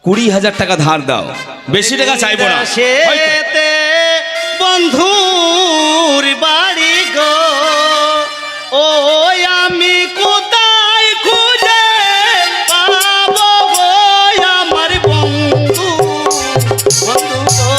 20,000 টাকা ধার দাও, বেশি টাকা চাইবো না। সেতে বন্ধুর বাড়ি গো, ও আমি কোথায় খুঁজে পাবো গো আমার বন্ধু, বন্ধু গো।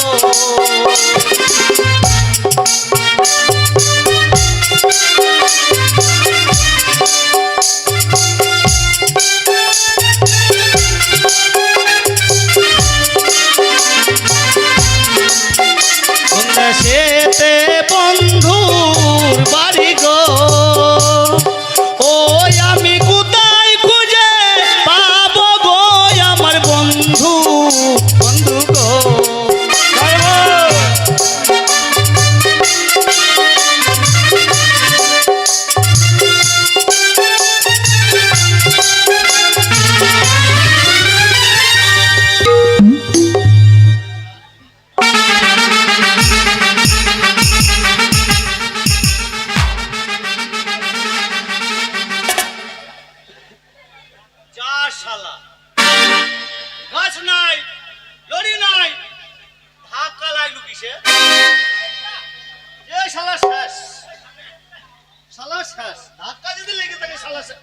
সেতে বন্ধুর বাড়ি গো, ও আমি কোথায় খুঁজে পাবো গো আমার বন্ধু, বন্ধু গো। শালা গাছ নাই, লড়ি নাই, ধাক্কা লাগলো কিসে? শালা শেষ, শালা শেষ, ধাক্কা যদি লেগে থাকে শালা শেষ।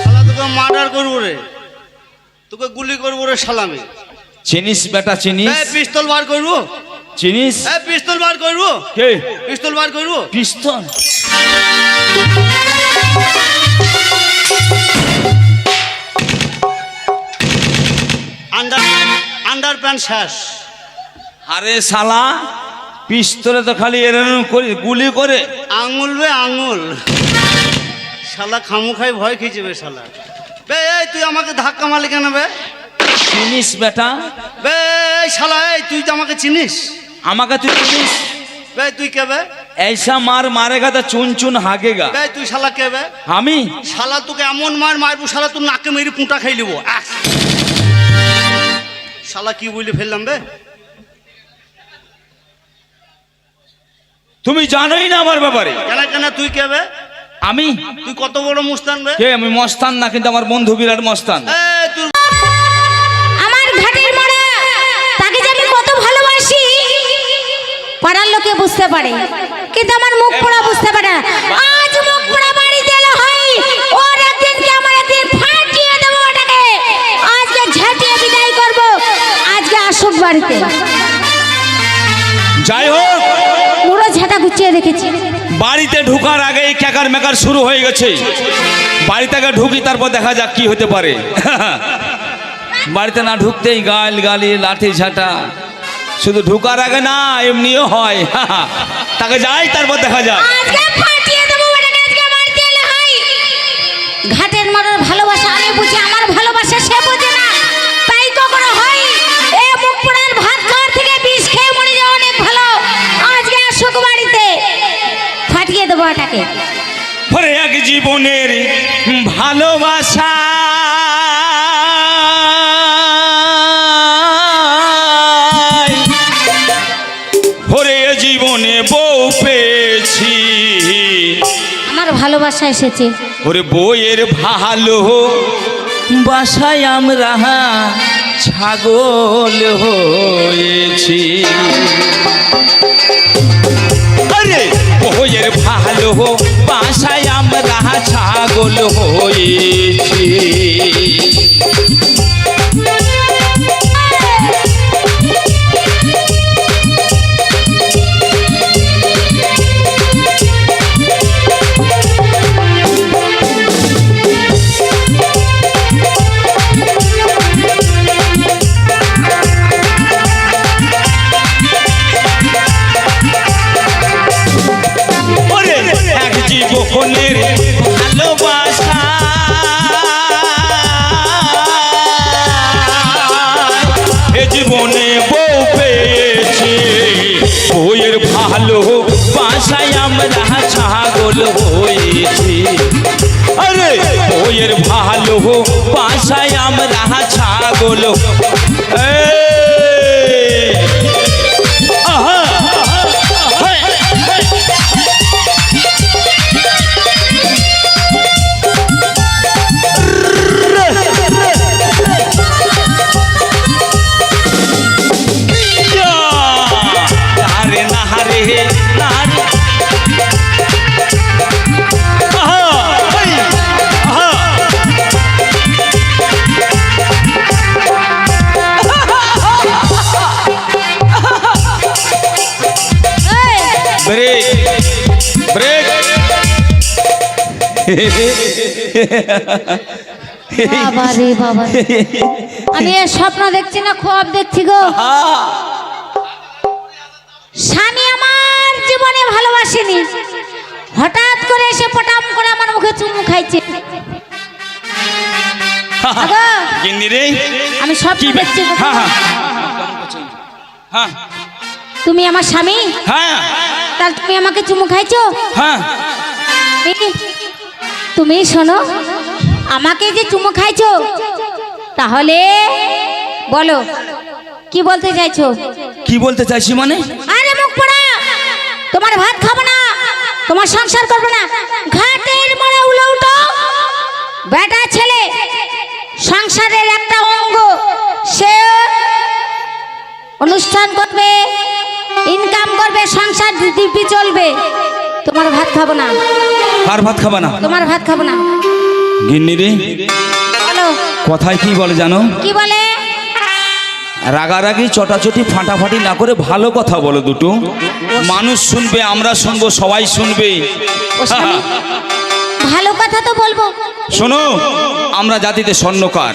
শালা তোকে মার্ডার করবো রে, তোকে গুলি করবো রে শালামি। চিনিস বেটা চিনিস? পিস্তল বার করবো। চিনিস? পিস্তল বার করবো। কে পিস্তল বার করবো? পিস্তল? আন্ডার প্যান্ট শেষ। আরে শালা পিস্তলে তো খালি এরকম করে গুলি করে। আঙুল বে আঙুল, শালা খামু খাই ভয় খেয়েছে শালা। বে এই তুই আমাকে ধাক্কা মারলি কেন বে? চিনিস বেটা? বে শালা এই তুই তো আমাকে চিনিস? আমাকে তুই চিনিস? বে তুই কে বে? ऐसा मार मारेगा तो चुन चुन हागेगा। বে তুই শালা কে বে? আমি শালা তোকে এমন মারবো শালা তোর নাকে মেরে পুঁটা খাই লিবো। শালা কি বলে ফেললাম বে? তুমি জানোই না আমার ব্যাপারে। কেন কেন তুই কে বে? আমি? তুই কত বড় মুস্তান বে? কে? আমি মস্তান না, কিন্তু আমার বন্ধু বিরাট মস্তান। তুই আমার ঘাটের মোড়া তাকে যে আমি কত ভালোবাসি পাড়ার লোকে বুঝতে পারে, কিন্তু আমার মুখ পোড়া বুঝতে পারে না। আজ মুখ পোড়া বাড়িতে এলো হয়, ওর একদিনকে আমার একদিন ফাটিয়ে দেবো ওটাকে। আজকে ঝাঁটিয়ে বিদায় করব, আজকে আসুক বাড়িতে। যাই হোক, পুরো ঝাঁটা গুছিয়ে রেখেছি। বাড়িতে ঢোকার আগে ক্যাকার মেকার শুরু হয়ে গেছে। বাড়িতে আগে ঢুকি, তারপর দেখা যাক কি হতে পারে। বাড়িতে না ঢুকতেই গাল গালি লাঠি ঝাঁটা, শুধু ঢুকার আগে না এমনিও হয়। তাকে যাই, তারপর দেখা যাক। আজকে ফাটিয়ে দেবো ওটাকে, আজকে বাড়িতে এলো হয়। ঘাটের মোড়ার ভালোবাসা আমি বুঝি, আমার ভালোবাসা সে বোঝে না, তাই কখনো হয়। এ মুখ পোড়ার ভাত খাওয়ার থেকে বিষ খেয়ে মরে যাওয়া অনেক ভালো। আজকে আসুক বাড়িতে, ফাটিয়ে দেবো ওটাকে। পরে এক জীবনের ভালোবাসা ভরে জীবনে বউ পেয়েছি, আমার ভালোবাসা এসেছে। ওরে বইয়ের ভালো বাসায় আমরা ছাগল হয়েছি। আরে বইয়ের ভালো বাসায় আমরা ছাগল হয়েছি। জীবনের ভালোবাসা এ জীবনে বউ পেয়েছি, বউয়ের ভালো বাসায় আমরা ছাগল হয়েছি। আরে বউয়ের ভালো বাসায় আমরা ছাগল। বাবা রে বাবা, আমি এ স্বপ্ন দেখছি না খোয়াব দেখছি গো। স্বামী আমার জীবনে ভালোবাসেনি, হঠাৎ করে এসে পটাম করে আমার মুখে চুমু খাইছে। আগো, গিন্নি রে, আমি স্বপ্ন দেখছি গো। হ্যাঁ হ্যাঁ হ্যাঁ তুমি আমার স্বামী, হ্যাঁ তাহলে তুমি আমাকে চুমু খাইছো? হ্যাঁ তুমি শোনো, আমাকে যে চুমু খাইছো, তাহলে বলো কি বলতে চাইছো? কি বলতে চাইছি মানে? আরে মুখ পোড়া, তোমার ভাত খাবো না, তোমার সংসার করবো না। ঘাটের মোড়ে উলো উঠো, বেটা ছেলে সংসারের একটা অঙ্গ, সে অনুষ্ঠান করবে, ইনকাম করবে, সংসার দিব্যি চলবে। তোমার ভাত খাবো না। আর ভাত খাবা না? তোমার ভাত খাবো না। গিন্নি রে, বলো কথায় কি বলে জানো? কি বলে? রাগারাগি চটাচটি ফাটাফাটি না করে ভালো কথা বলো দুটো, মানুষ শুনবে, আমরা শুনবো, সবাই শুনবে। ও স্বামী, ভালো কথা তো বলবো। শোনো, আমরা জাতিতে স্বর্ণকার।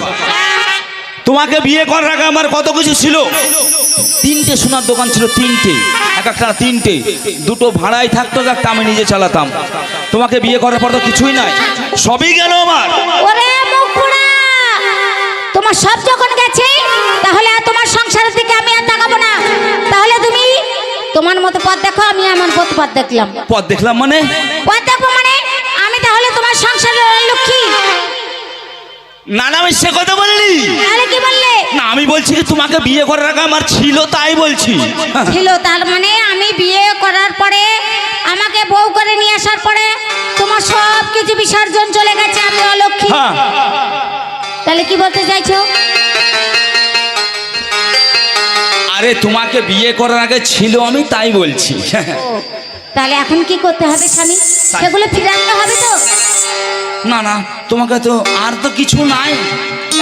তোমাকে বিয়ে করার আগে আমার কত কিছু ছিল। 3টে সোনার দোকান ছিল, 3টে, এক একটা 3টে, দুটো ভাড়ায় থাকতো, একটা আমি নিজে চালাতাম। তোমাকে বিয়ে করার পর তো কিছুই নাই, সবই গেল আমার। ওরে মুখ পোড়া, তোমার সব যখন গেছে, তাহলে আর তোমার সংসারের দিকে আমি আর তাকাবো না। তাহলে তুমি তোমার মতো পথ দেখো, আমি আমার পথ দেখলাম। পথ দেখলাম মানে? পথ দেখবো মানে আমি তাহলে তোমার সংসারের লক্ষ্মী। না না, আমি সে কথা বলিনি। তাহলে কি বললে? না, আমি বলছি কি তোমাকে বিয়ে করার আগে আমার ছিল, তাই বলছি। ছিল, তার মানে আমি বিয়ে করার পরে, আমাকে বউ করে নিয়ে আসার পরে তোমার সব কিছু বিসর্জন চলে গেছে, আমি অলক্ষ্মী। হ্যাঁ, তাহলে কি বলতে চাইছো? আরে তোমাকে বিয়ে করার আগে ছিল আমি, তাই বলছি। ও, তাহলে এখন কি করতে হবে স্বামী? সেগুলো ফিরে আনতে হবে তো? না না, তোমাকে তো আর তো কিছু নাই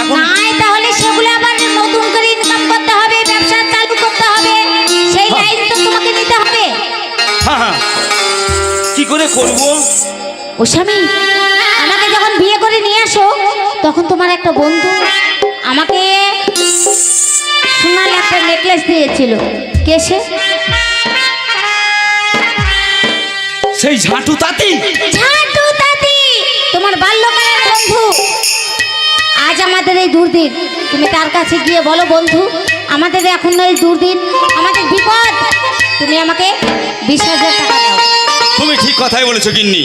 এখন। নাই, তাহলে সেগুলো আবার নতুন করে ইনকাম করতে হবে, ব্যবসা চালু করতে হবে, সেই লাইন তো তোমাকে নিতে হবে। হ্যাঁ হ্যাঁ, কি করে করব? ও স্বামী, আমাকে যখন বিয়ে করে নিয়ে আসো, তখন তোমার একটা বন্ধু আমাকে সোনার একটা নেকলেস দিয়েছিল। কে সে? সেই ঝাঁটু তাঁতি। ঝাঁটু তাঁতি, তোমার বাল্যকালের বন্ধু। আজ আমাদের এই দুর্দিন, তুমি তার কাছে গিয়ে বলো, বন্ধু আমাদের এখন এই দুর্দিন, আমাদের বিপদ, তুমি আমাকে 20,000 টাকা দাও। তুমি ঠিক কথাই বলেছো গিন্নি।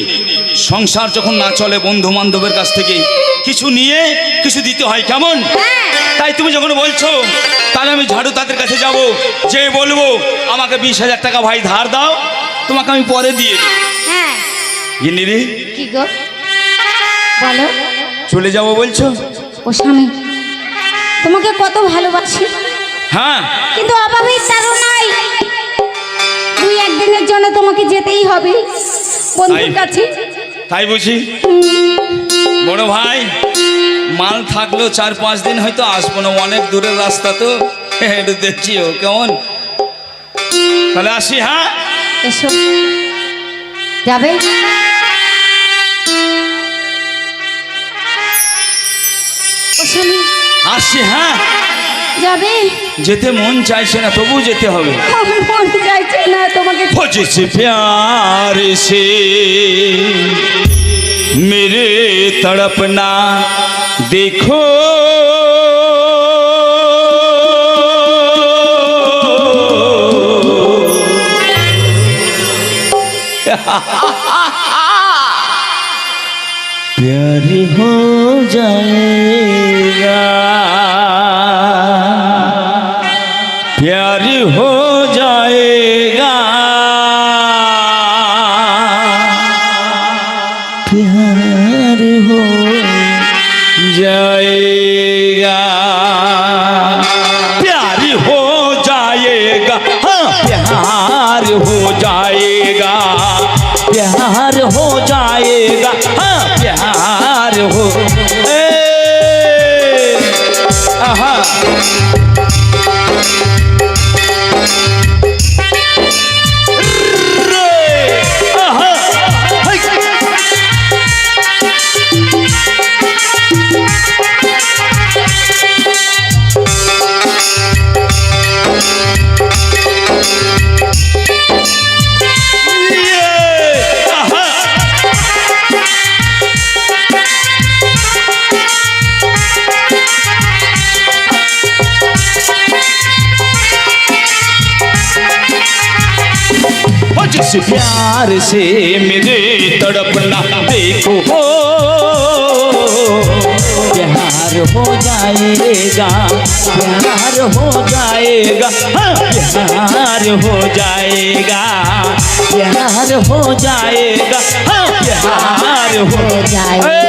সংসার যখন না চলে, বন্ধু বান্ধবের কাছ থেকে কিছু নিয়ে কিছু দিতে হয়, কেমন? হ্যাঁ, তাই তুমি যখন বলছো, তাহলে আমি ঝাড়ু তাদের কাছে যাব, যে বলবো আমাকে 20,000 টাকা ভাই ধার দাও, তোমাকে আমি পরে দিয়ে দিই। হ্যাঁ। গিন্নি রে, কি গো, বলো। চলে যাব বলছো? ও স্বামী, তোমাকে কত ভালোবাসি, হ্যাঁ, কিন্তু অভাবের তাড়নায় 2-1 দিনের জন্য তোমাকে যেতেই হবে বন্ধুর তাই? কাছে। তাই বুঝি? বড় ভাই, মাল থাকলেও 4-5 দিন হয়তো আসবো না, অনেক দূরের রাস্তা তো, একটু দেখিও কেমন। তাহলে আসি। হ্যাঁ, এসো, যাবে? ও স্বামী, আসছি। হ্যাঁ, যাবে? যেতে মন চাইছে না, তবু যেতে হবে। আমার মন চাইছে না তোমাকে। जिस प्यार से मेरे तड़पना देखो, प्यार हो जाएगा, प्यार हो जाएगा, प्यार हो जाएगा, प्यार हो जाएगा, हाँ प्यार हो जाएगा, प्यार हो जाएगा, हाँ प्यार हो। आहा, इस प्यार से मेरे तड़पना देखो हो, प्यार हो जाएगा, प्यार हो जाएगा, हाँ, प्यार हो जाएगा, प्यार हो जाएगा, हाँ, प्यार हो जाएगा।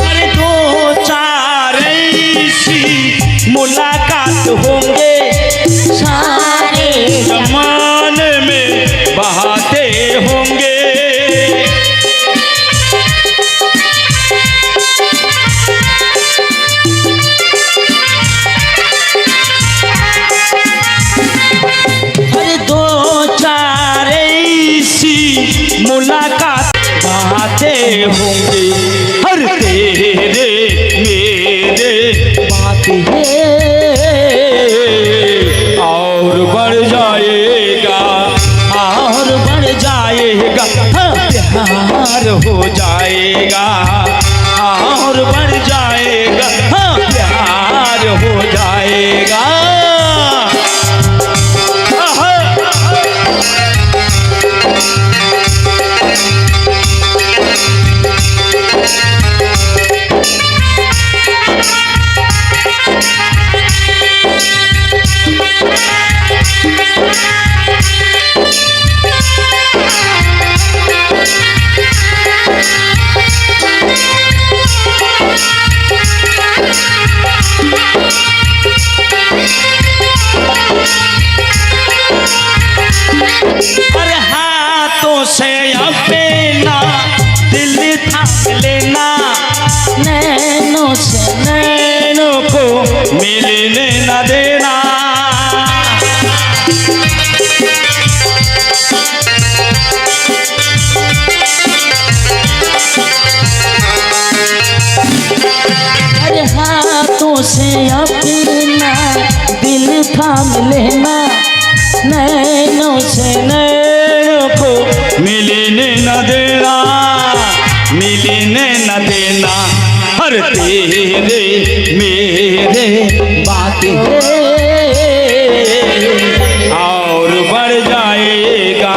अरे दो चार ऐसी मुलाकात होंगे सारे जमाने में बहाते होंगे। अरे दो चार ऐसी मुलाकात बहाते होंगे, हर तेरे मेरे बात है और बढ़ जाएगा, और बढ़ जाएगा, हाँ, प्यार हो जाएगा, और बढ़ जाएगा, हाँ, प्यार हो जाएगा। अरे हाथों से अपना दिल थाम लेना, नैनों से नैनों को मिलने न देना। अरे हाथों से अपना दिल थाम लेना, नैनों से नैनों को मिलने न देना, मिलने न देना, हर तेरे मेरे बात है और बढ़ जाएगा,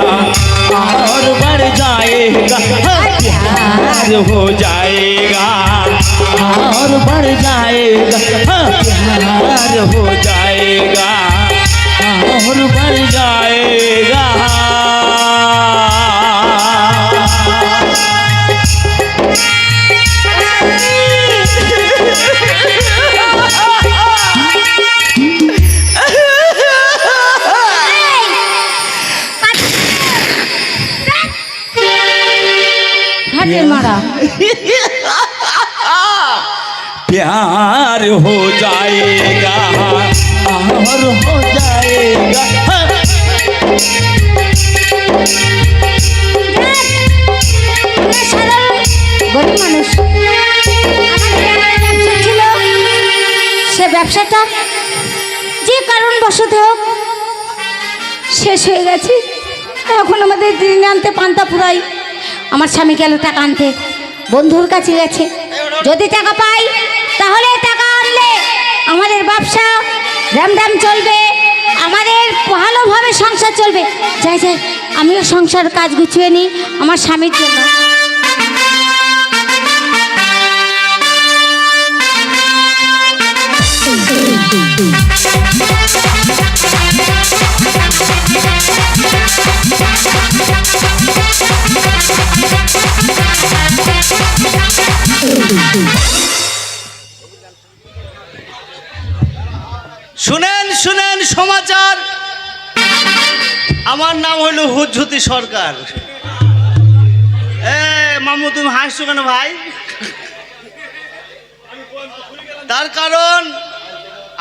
और बढ़ जाएगा, प्यार हो जाएगा, और बढ़ जाएगा, प्यार हो जाएगा, और बढ़ जाएगा। घाटेर मारा प्यार हो जाएगा, और हो जाएगा। গরিব মানুষ, আমার ব্যবসা ছিল, সে ব্যবসাটা যে কারণবশত হোক শেষ হয়ে গেছে। এখন আমাদের দিন আনতে পান্তা ফুরাই। আমার স্বামী গেল টাকা আনতে, বন্ধুর কাছে গেছে, যদি টাকা পাই তাহলে টাকা আনলে আমাদের ব্যবসা রামদাম চলবে, আমাদের ভালোভাবে সংসার চলবে। যাই যাই, আমিও সংসার কাজ গুছিয়ে নিই আমার স্বামীর জন্য। শুনেন শুনেন সমাচার, আমার নাম হলো হুজ্জুতি সরকার। এ মামু, তুমি হাসছো কেন ভাই? তার কারণ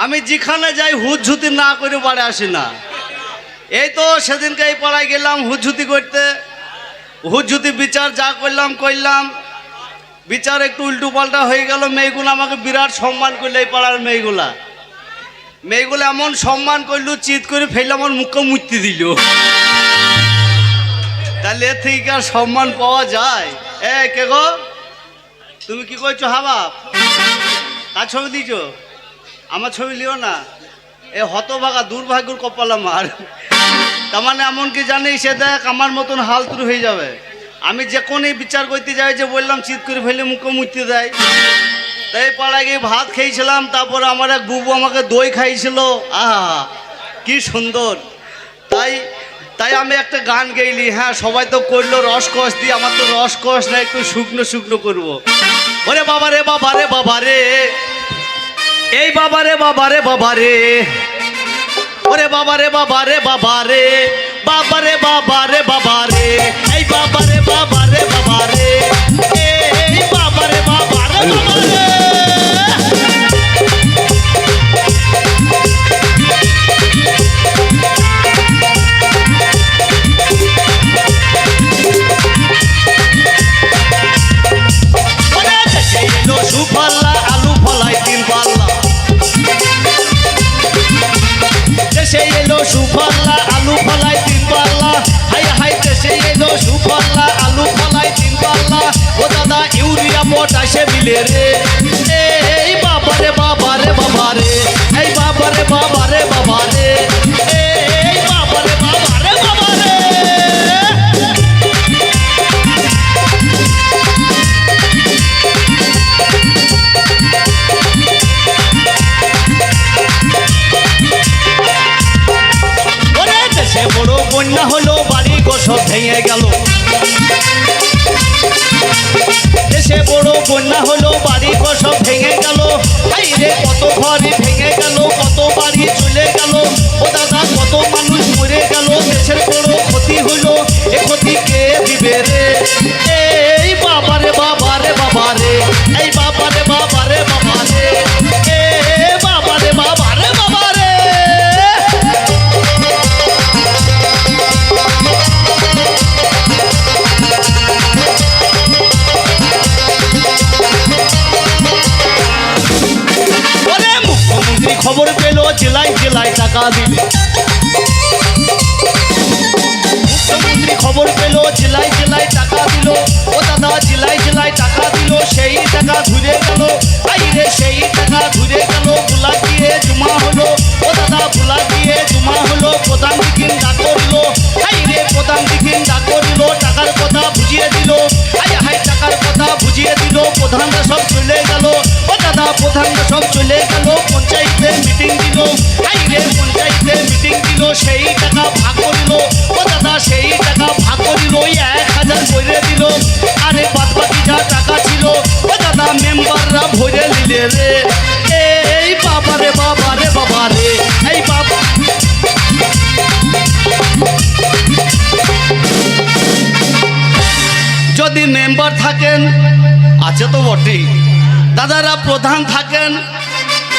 আমি যেখানে যাই হুজ্জুতি না করে বাড়ি আসি না। এই তো সেদিনকে এই পাড়ায় গেলাম হুজ্জুতি করতে, হুজ্জুতি বিচার যা করলাম, বিচার একটু উল্টো পাল্টা হয়ে গেল। মেয়েগুলো আমাকে বিরাট সম্মান করলো, এই পাড়ার মেয়েগুলো এমন সম্মান করলো, চিৎ করে ফেলে আমার মুখে মুচতে দিল। তাহলে এর থেকে কি আর সম্মান পাওয়া যায়? এ কে গো, তুমি কি করছো? হাবা কার ছবি দিছ? আমার ছবি লিও না। এ হতভাগা দুর্ভাগ্যর কপাল আমার। তার মানে এমন কি জানি, সে দেখ আমার মতন হালতুর হয়ে যাবে। আমি যে কোনই বিচার করতে যাই, যে বললাম চিৎ করে ফেলে মুখে মুচতে দেয়। তাই পাড়ায় গিয়ে ভাত খেয়েছিলাম, তারপরে আমার এক বুবু আমাকে দই খাইছিল। আহা কি সুন্দর। তাই আমি একটা গান গেইলি। হ্যাঁ, সবাই তো করলো রসকস দিয়ে, আমার তো রসকস না, একটু শুকনো শুকনো করবো। ওরে বাবা রে বাবা রে বাবা রে, এই বাবা রে বাবা রে বাবা রে, ওরে বাবা রে বাবা রে বাবা রে, বাবা রে বাবা রে বাবা রে, এই বাবা রে বাবা রে বাবা রে, এই বাবা রে বাবা রে বাবা রে। সুফাল্লা আলু ফলাই তিন পাল্লা, দেশে এলো সুফাল্লা আলু ফলাই তিন পাল্লা, হাই হাই দেশে এলো সুফাল্লা আলু ফলাই তিন পাল্লা। ও দাদা ইউরিয়া পটাশে মিলে রে, এই বাবা রে বাবা রে বাবা রে, এই বাবা রে বাবা রে বাবা রে, এই বাবা রে বাবা রে বাবা রে। বড় বন্যা হলো, বাড়ি ঘর সব ভেঙে গেল। দেশে বড় বন্যা হলো, বাড়ি ঘর সব ভেঙে গেল। হাই রে কত ঘরে ভেঙে গেল, কত বাড়ি চলে গেল। ও দাদা কত মানুষ মরে গেল, দেশের বড় ক্ষতি হলো। এ ক্ষতি কে দিবে রে, এই বাবা রে বাবা রে বাবা রে, এই বাবা রে বাবা রে বাবা রে, এ বাবা রে বাবা রে বাবা রে। খবর পেল, জেলায় জেলায় টাকা দিলে। মুখ্যমন্ত্রী খবর পেল, জেলায় জেলায় টাকা দিল। ও দাদা জেলায় জেলায় টাকা দিল, সেই টাকা ঘুরে গেল। আই রে সেই টাকা ঘুরে গেল, বুলা গিয়ে জমা হলো। ও দাদা বুলা গিয়ে জমা হলো, প্রধান দিকিন ডাক করিল। আই রে প্রধান দিকিন ডাক করিল, টাকার কথা বুঝিয়ে দিল। আই হাই টাকার কথা বুঝিয়ে দিল, প্রধানরা সব চলে গেল। ও দাদা প্রধানরা সব চলে গেল, পঞ্চায়েতে মিটিং দিল। আই রে পঞ্চায়েতে মিটিং দিল, সেই টাকা ভাগ করিল। ও দাদা সেই টাকা ভাগ করিল, 1000 করে দিল। আরে বাদ বাকি যা টাকা ছিল, ও দাদা মেম্বাররা ভরে নিলে রে, এই বাবা রে বাবা রে বাবা রে, এই বাবা। যদি মেম্বার থাকেন, আছে তো বটেই, দাদারা প্রধান থাকেন,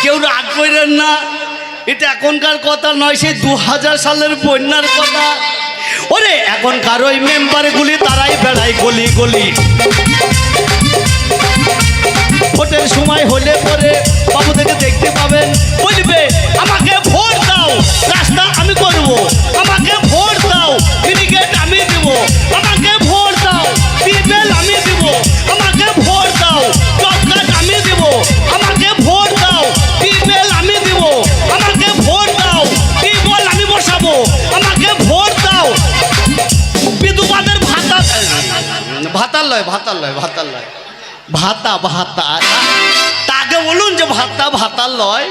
কেউ রাগ করেন না। এটা এখনকার কথা নয়, সেই 2000 সালের বন্যার কথা। ওরে এখনকার ওই মেম্বারগুলি তারাই বেড়ায় গলি গলি। ভোটের সময় হলে পরে বাবুদেরকে দেখতে পাবেন, বলবে আমাকে ভোট দাও, রাস্তা আমি করব, আমাকে ভোট দাও, ব্রিগেড আমি দেব, আমাকে ভোট দাও, টিউবওয়েল আমি দেব, আমাকে ভোট দাও, জব কার্ড আমি দেব, আমাকে ভোট দাও, টিউবওয়েল আমি দেব, আমাকে ভোট দাও, টিউবওয়েল আমি বসাবো, আমাকে ভোট দাও। বিধবাদের ভাতা, ভাতার লয় ভাতার লয় ভাতার লয় ভাতা ভাতা, তাকে বলুন যে ভাতা ভাতার লয়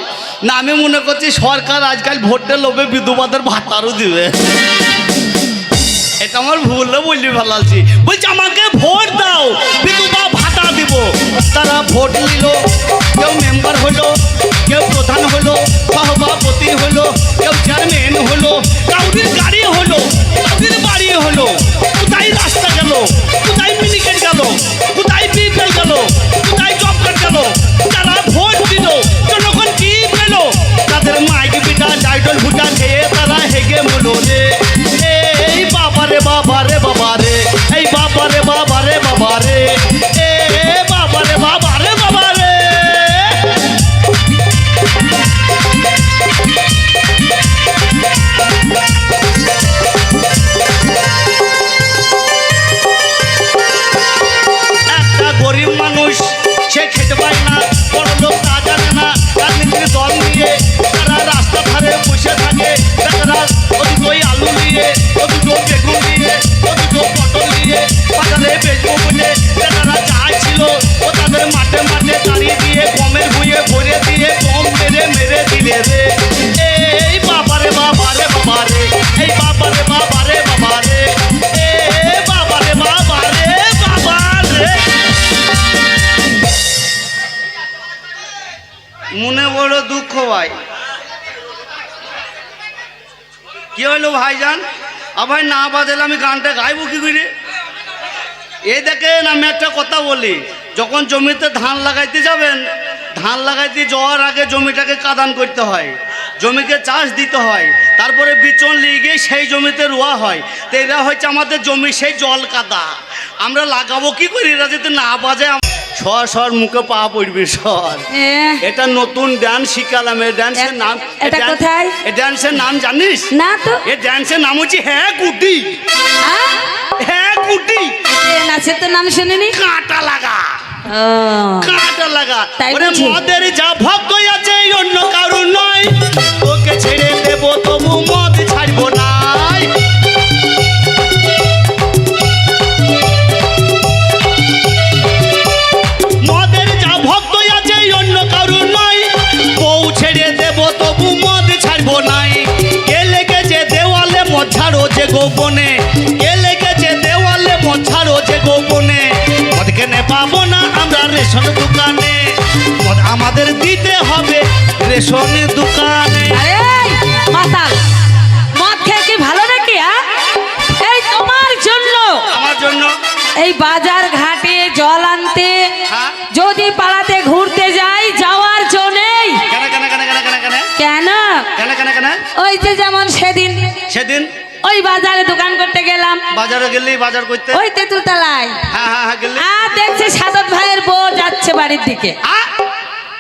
না। আমি মনে করছি সরকার আজকাল ভোটের লোভে বিধবাদের ভাতারও দিবে। এটা আমার ভুলও বললি ভালালছি, বলছি আমাকে ভোট দাও, বিধবা ভাতা দিব। তারা ভোট নিল, কেউ মেম্বার হলো, কেউ প্রধান হলো, সভাপতি হলো, কেউ চেয়ারম্যান হলো, কাউরির গাড়ি হলো, কাউরির বাড়ি হলো। কোথায় রাস্তা গেল, কোথায় মিনিকেট গেল, কোথায় বিপিএল গেল, কোথায় জব কার্ড গেল। যারা ভোট দিল, জনগণ কি পেল, তাদের মাইক পিঠা ডাইডল ফুটা খেয়ে তারা হেগে মলো রে, এই বাবা রে বাবা রে বাবা রে, এই বাবা রে বাবা রে বাবা রে, এ বাবা মনে বড় দুঃখ ভাই। কি হইলো ভাইজান? ভাই না বাজালে আমি গানটা গাইবো কি করে? এই দেখেন আমি একটা কথা বলি, যখন জমিতে ধান লাগাইতে যাবেন, ধান লাগাইতে যাওয়ার আগে জমিটাকে কাদান করতে হয়, জমিকে চাষ দিতে হয়, তারপরে বিচন লিগে সেই জমিতে রোয়া হয়। তো এরা হচ্ছে আমাদের জমি সেই জল কাদা, আমরা লাগাবো কি করি? এরা যদি না বাজে সর সর মুখে পা পড়বে সর। এটা নতুন ডান্স শিখালাম। এই ডান্সের নাম, এটা কোথায়? এই ডান্সের নাম জানিস? না তো। এই ডান্সের নাম হচ্ছে হ্যাঁ গুটি। হ্যাঁ গুটি নাচের তো নাম শুনিনি। কাঁটা লাগা, ও কাঁটা লাগা। তাই ওরে বুঝি? মদের যা ভক্ত আছে অন্য কারণ নয়, ওকে ছেড়ে দেবো তবু মদ ছাড়বো না। মদের যা ভক্ত আছে অন্য কারণ নয়, বউ ছেড়ে দেবো তবু মদ ছাড়বো নাই। কে লেগেছে দেওয়ালে মদ ছাড়ো যে গোপনে, কে লেগেছে দেওয়ালে মদ ছাড়ো যে গোপনে। মদ কেনে পাবো না আমরা রেশন দোকানে, মদ আমাদের দিতে হবে রেশন দোকানে। আরে মাতাল, মদ খেয়ে কি ভালো নাকি? এই তোমার জন্য, আমার জন্য এই বাজার ঘাটে জল আনতে হ্যাঁ? যদি পাড়াতে ঘুরতে যাই, যাওয়ার জন্যই। কেন কেন কেন কেন কেন কেন কেন? কেন কেন কেন? ওই যে যেমন সেদিন সেদিন ওই বাজারে দোকান করতে গেলাম, বাজারে গেলি, বাজার করতে, ওই তেঁতুলতলায়। হ্যাঁ হ্যাঁ হ্যাঁ গেলি। আর দেখছি সাদত ভাইয়ের বউ যাচ্ছে বাড়ির দিকে।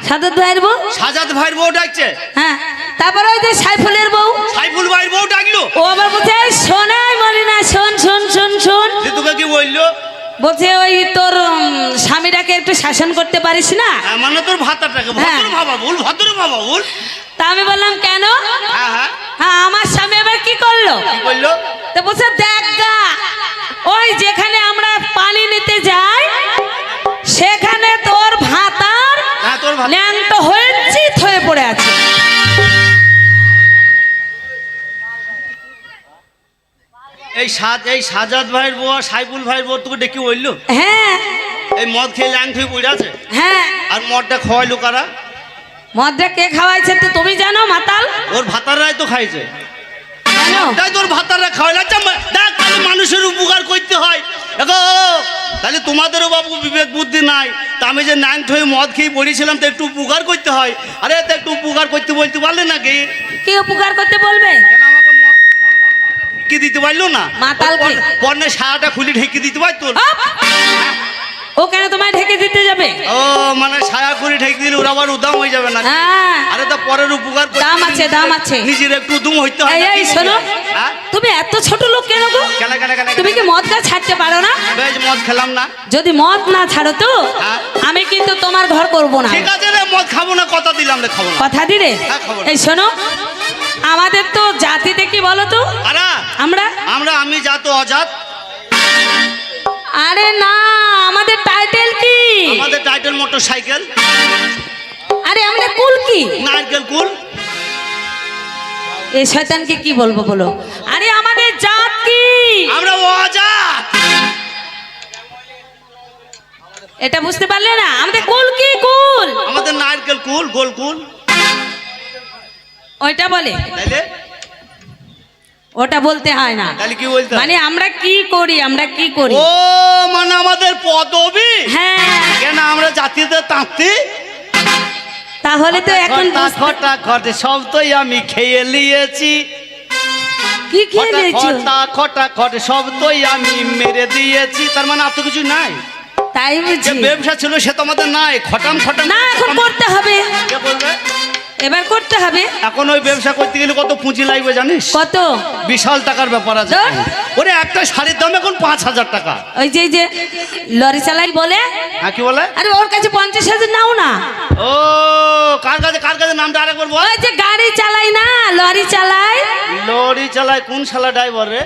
সাদত ভাইয়ের বউ, সাজাদ ভাইয়ের বউ ডাকছে। হ্যাঁ। তারপরে ওই যে সাইফুলের বউ, সাইফুল ভাইয়ের বউ ডাকলো। ও আবার বলছে এই শোনাই মনে না, শোন শোন শোন শোন। তোকে কি বললো? বলছে ওই তোর স্বামীটাকে একটু শাসন করতে পারিস না? মানে তোর ভাতাটাকে হ্যাঁ। ভদ্র ভাবা ভুল, ভদ্র ভাবা ভুল। তা আমি বললাম কেন? হ্যাঁ হ্যাঁ হ্যাঁ, আমার স্বামী এবার কি করলো? কি বললো? তো বলছে দেখ গা, ওই যেখানে আমরা পানি নিতে যাই সেখানে তোর ভাতার হ্যাঁ তোর ভাত ল্যাংটো হয়ে চিত হয়ে পড়ে আছে। এই সাজাদ ভাইয়ের বউ আর সাইফুল ভাইয়ের বউ তোকে ডেকে বললো হ্যাঁ এই মদ খেয়ে ল্যাং হয়ে পড়ে আছে, হ্যাঁ। আর মদটা খাওয়াইলো কারা? মদটা কে খাওয়াইছে তো তুমি জানো মাতাল? ওর ভাতাররাই তো খাইছে। জানো? তাই তোর ভাতাররা খাওয়াইলো। আচ্ছা দেখ, তাহলে মানুষের উপকার করতে হয়। দেখো তাহলে তোমাদেরও বাবু বিবেক বুদ্ধি নাই। তা আমি যে ন্যাংট হয়ে মদ খেয়ে পড়েছিলাম, তো একটু উপকার করতে হয়। আরে তো একটু উপকার করতে বলতে পারলে নাকি? কি উপকার করতে বলবে? কেন আমাকে ঢেকে দিতে পারলো না? মাতাল কি? পণ্যের সারাটা খুলে ঢেকে দিতে পারতো। আপ! ও কেন তোমায় ঢেকে দিতে যাবে? ও মানে ছায়া করে ঢেকে দিলে ওরা আবার উদাম হয়ে যাবে না? হ্যাঁ, আরে তো পরের উপকার করতে দাম আছে, দাম আছে। নিজের একটু উদম হইতে হয়। এই নাকি? এই শোনো, হ্যাঁ? তুমি এত ছোট লোক কেন গো? কেন কেন কেন তুমি কি মদটা ছাড়তে পারো না? বেশ মদ খেলাম না। যদি মদ না ছাড়ো তো হ্যাঁ। আমি কিন্তু তোমার ঘর করব না। ঠিক আছে রে, মদ খাবো না, কথা দিলাম রে, খাবো না। কথা দিলে? হ্যাঁ, খাবো না। এই শোনো, আমাদের তো জাতিতে কি বলো তো? আরা আমরা আমি জাত অজাত। আরে না, আমাদের টাইটেল কি? আমাদের টাইটেল মোটর সাইকেল। আরে আমাদের কুল কি? নারকেল কুল। এই শয়তানকে কি বলবো বলো? আরে আমাদের জাত কি? আমরা অজাত। এটা বুঝতে পারলে না? আমাদের কুল কি? কুল আমাদের নারকেল কুল, গোল কুল। ওইটা বলে, তাইলে ওটা বলতে হয় না। তাহলে কি বলতে হয়? মানে আমরা কি করি, আমরা কি করি। ও মানে আমাদের পদবী। হ্যাঁ, কেন আমরা জাতিতে তাঁতি? তাহলে তো এখন খটা খটে সব তোই আমি খেয়ে নিয়েছি। কি খেয়ে নিয়েছো? খটা খটে সব তোই আমি মেরে দিয়েছি। তার মানে আর তো কিছু নাই। তাই যে বুঝি? ব্যবসা ছিল সে তো আমাদের নাই। খটাম খটাম না, এখন করতে হবে, কে বলবে? এবার করতে হবে। এখন ওই ব্যবসা করতে গেলে কত পুঁজি লাগবে জানিস? কত? বিশাল টাকার ব্যাপার আছে। ধর। ওরে একটা শাড়ির দাম এখন 5,000 টাকা। ওই যে লরি চালাই বলে, হ্যাঁ কি বলে? আরে ওর কাছে 50,000 নাও না। ও কার কাছে নামটা আরেকবার বল। ওই যে গাড়ি চালাই না, লরি চালাই। লরি চালায় কোন শালা ড্রাইভার রে?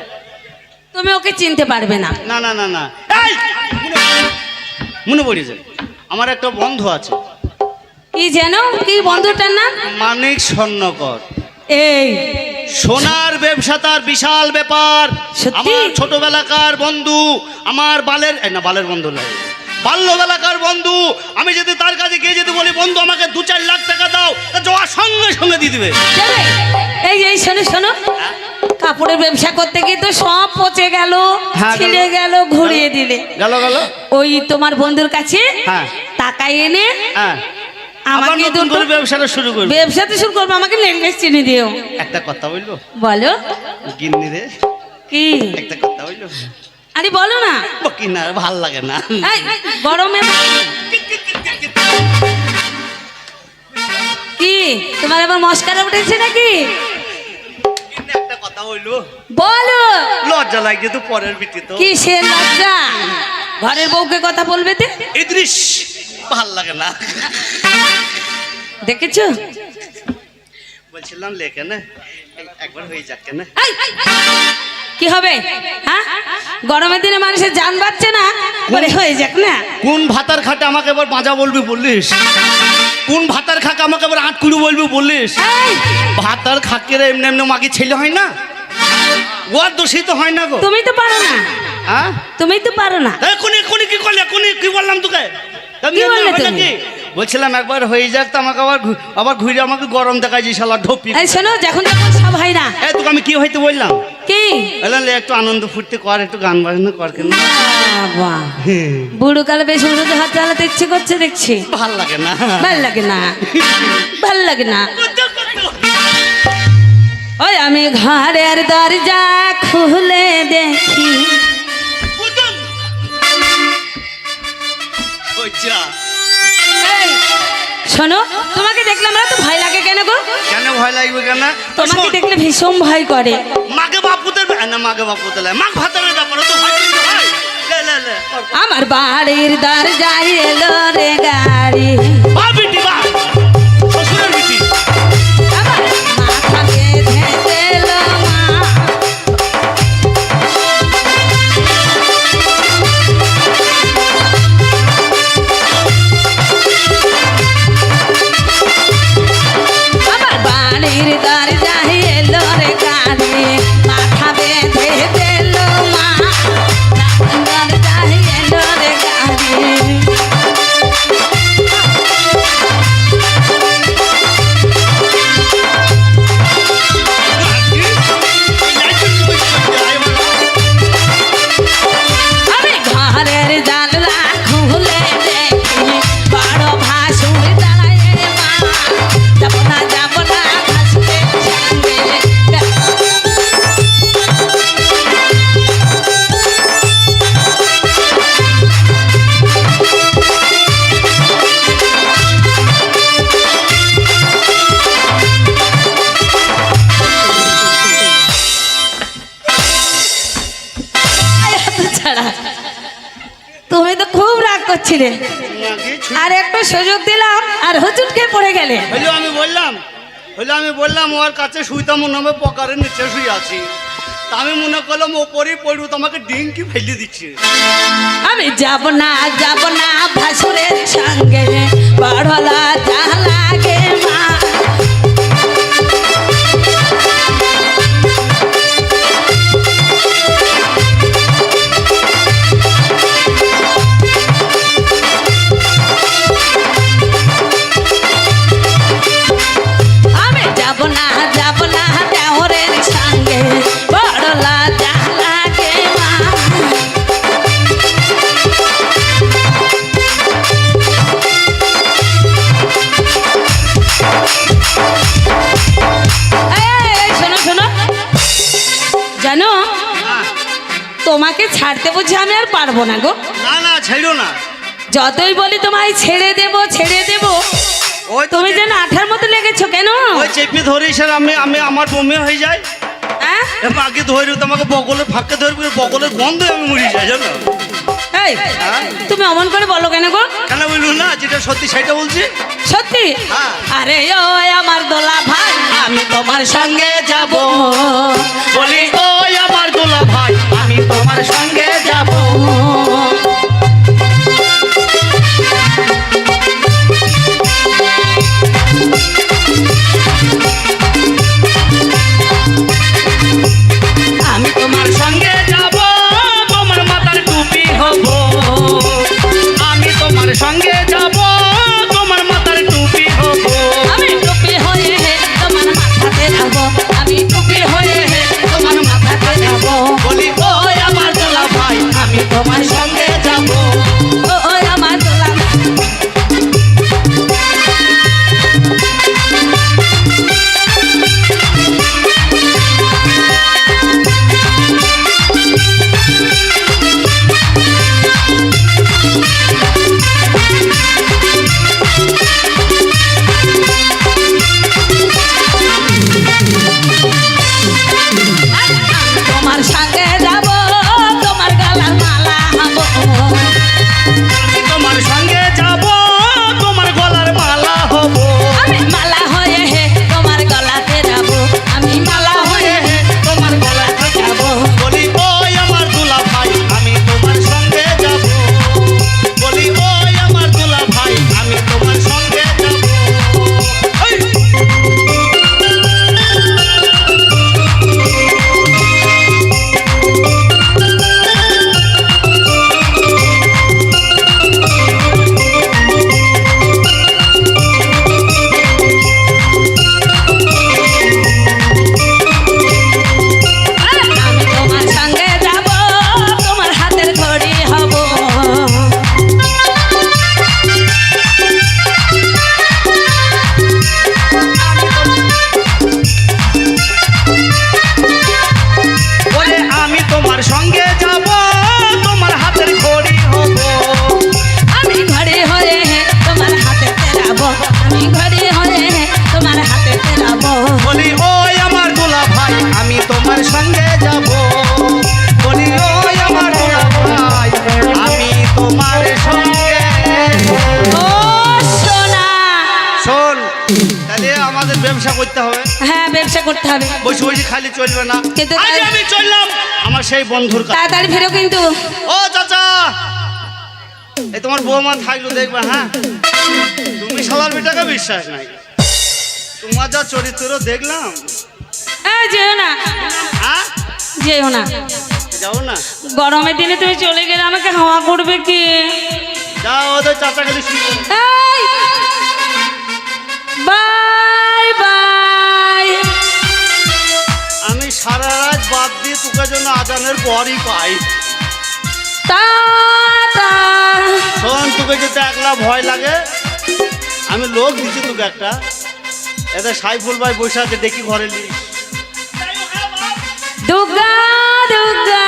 তুমি ওকে চিনতে পারবে না। না না না না, এই মনে পড়েছে, আমার একটা বন্ধু আছে। কি যেন, কি বন্ধুটার নাম? মানিক স্বর্ণকর। এই সোনার ব্যবসা তার বিশাল ব্যাপার। সত্যি? আমার ছোটবেলাকার বন্ধু, আমার বালের বন্ধু নয়, বাল্যবেলাকার বন্ধু। আমি যদি তার কাছে গিয়ে যদি বলি বন্ধু আমাকে 2-4 লাখ টাকা দাও, তা যাওয়ার সঙ্গে সঙ্গে দিয়ে দিবে। দেবে? এই শোনো শোনো, কাপড়ের ব্যবসা করতে গিয়ে তো সব পচে গেল, হ্যাঁ, ছিঁড়ে গেল, ঘুরিয়ে দিলে। গেল ওই তোমার বন্ধুর কাছে হ্যাঁ। টাকা এনে হ্যাঁ, আমাকে আমাকে দুটো ব্যবসাটা শুরু করবে। ব্যবসাতে শুরু করবো, আমাকে লেঙ্গেস চিনি দিও। একটা কথা বললো বলো গিন্নি রে, কি? একটা কথা বললো আরে বলো না। কি না, ভাল লাগে না। এই, গরমে কি তোমার আবার মস্কারা উঠেছে নাকি? গিন্নি একটা কথা বললো, বলো। লজ্জা লাগছে তো পরের বিটি তো। কি সে লজ্জা? ঘরের বউকে কথা বলবে তে? ইদ্রিস ভাল লাগে না। দেখেছো? বলছিলাম লেখে না একবার হয়ে যাক কেন। এই, কি হবে? হ্যাঁ, গরমের দিনে মানুষের জান বাঁচছে না, বলে হয়ে যাক না। কোন ভাতার খাটে আমাকে এবার বাঁচা বলবি বললিস? কোন ভাতার খাকে আমাকে এবার আটকুড়ি বলবি বললিস? এই, ভাতার খাকের এমনি এমনি মাকে ছেলে হয় না, ওর দোষী তো হয় না গো। তুমি তো পারো না, হ্যাঁ, তুমি তো পারো না। কোনি কি করলে, কি বললাম তোকে? কি বললে তুমি? বলছিলাম একবার হয়ে যাক তো আমাকে আবার ঘুরে আমাকে গরম দেখায় যে শালা ঢোপি। এই শোনো, যখন যখন সব হয় না। এই তোকে আমি কি হইতে বললাম? কি বললাম একটু আনন্দ ফুর্তি কর, একটু গান বাজনা কর কেন। বাবা, বুড়ো কালে বেশ উড়োতে হাত চালাতে ইচ্ছে করছে দেখছি। ভাল লাগে না, ভাল লাগে না, ভাল লাগে না। ওই আমি ঘরের দরজা খুলে দেখি, এই, শোনো, তোমাকে দেখলাম না তো ভয় লাগে কেন গো? কেন ভয় লাগবে কেন? তোমাকে দেখলে ভীষণ ভয় করে। মাকে বাপুদের না, মাকে বাপুদের মাক ভাতারের ব্যাপারে তো ভয় করতে হয়। লে আমার বাড়ির দরজায় এলো রে গাড়ি, বা বিটি বা শ্বশুরের বিটি। আমার মাথা বেঁধে দিল মা। আমার বাড়ির দরজায় এলো রে গাড়ি, মাথা বেঁধে দিল মা। দরজায় এলো রে গাড়ি। আমি ঘরের জানলা খুলে দেখি, বড় ভাসুর দাঁড়ায় মা। যাব না ভাসুরের সঙ্গে। ছাড়া তুমি তো খুব রাগ করছিলে, আর একটা সুযোগ দিলাম আর হুচুটকে পড়ে গেলে। আমি বললাম ওর কাছে শুইতাম, মনে হবে পকারের নিচে শুয়ে আছি। তা আমি মনে করলাম ওপরেই পড়ব, তোমাকে ডিঙ্কি ফেলে দিচ্ছে। আমি যাব না ভাসুরের সঙ্গে, বড়লা যা লাগে মা। আমি যাব না দেওরের সঙ্গে, বড়লা যা লাগে মা। এই, শোনো জানো, তোমাকে ছাড়তে বুঝি আমি আর পারবো না গো। না ছেড়ো না। যতই বলি তোমায় ছেড়ে দেব ওই তো তুমি যেন আঠার মতো লেগেছো কেন? ওই চেপে ধরিস আর আমি আমার বমি হয়ে যায়। হ্যাঁ? আগে ধরি তোমাকে বগলের ফাঁকে ধরবি, বগলের গন্ধে আমি মরি যাই জানো। এই, তুমি অমন করে বলো কেন গো? কেন বললু না, যেটা সত্যি সেটা বলছি। সত্যি? হ্যাঁ। আরে ও আমার দোলা ভাই, আমি তোমার সঙ্গে যাব। বলি ওই আমার দোলা ভাই, আমি তোমার সঙ্গে যাব। আমি তোমার সঙ্গে যাব, তোমার মাথার টুপি হব। আমি তাহলে আমাদের ব্যবসা করতে হবে, হ্যাঁ ব্যবসা করতে হবে, বসে বসে খালি চলবে না। কিন্তু আজ আমি চললাম আমার সেই বন্ধুর কাছে। তাড়াতাড়ি ফেরো কিন্তু। ও চাচা, এই তোমার বৌমা থাকলো দেখবে, হ্যাঁ তুমি শালার বেটাকে বিশ্বাস নাই, তোমার যা চরিত্র দেখলাম। যেও না, হ্যাঁ যেও না, যাও না, গরমের দিনে তুমি চলে গেলে আমাকে হাওয়া করবে কে? যাও ওদের চাচা গেলে বাই বাই। আমি সারা রাত বাদ দিয়ে তোকে জন্য আজানের পরই পাই। টাটা। শোন, তোকে যেতে একলা ভয় লাগে, আমি লোক দিচ্ছি তোকে একটা, এদের সাইফুল ভাই বসে আছে, দেখি ঘরে নি। দুর্গা দুর্গা।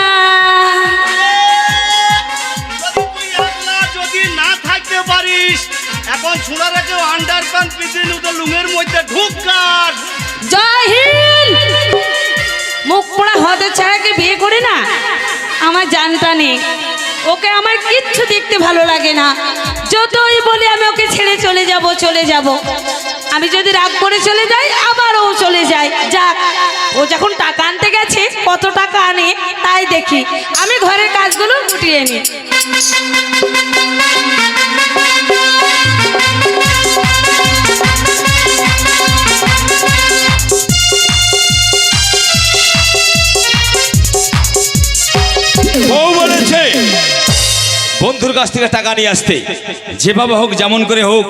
যদি না থাকতে পারিস, এখন ছোড়া রেখে আন্ডার প্যান্ট পিছিয়ে ওদের লুঙের মধ্যে ঢুকার। জয় হিন্দ। মুখ পোড়া হতে ছাড়াকে বিয়ে করে না আমার জানটা নেই, ওকে আমার কিচ্ছু দেখতে ভালো লাগে না, যতই বলি আমি ওকে ছেড়ে চলে যাব চলে যাব, আমি যদি রাগ করে চলে যাই আবার ও চলে যায়। যাক, ও যখন টাকা আনতে গেছে কত টাকা আনে তাই দেখি, আমি ঘরের কাজগুলো গুটিয়ে নিই। বউ বলেছে বন্ধুর কাছ থেকে টাকা নিয়ে আসতে, যেভাবে হোক যেমন করে হোক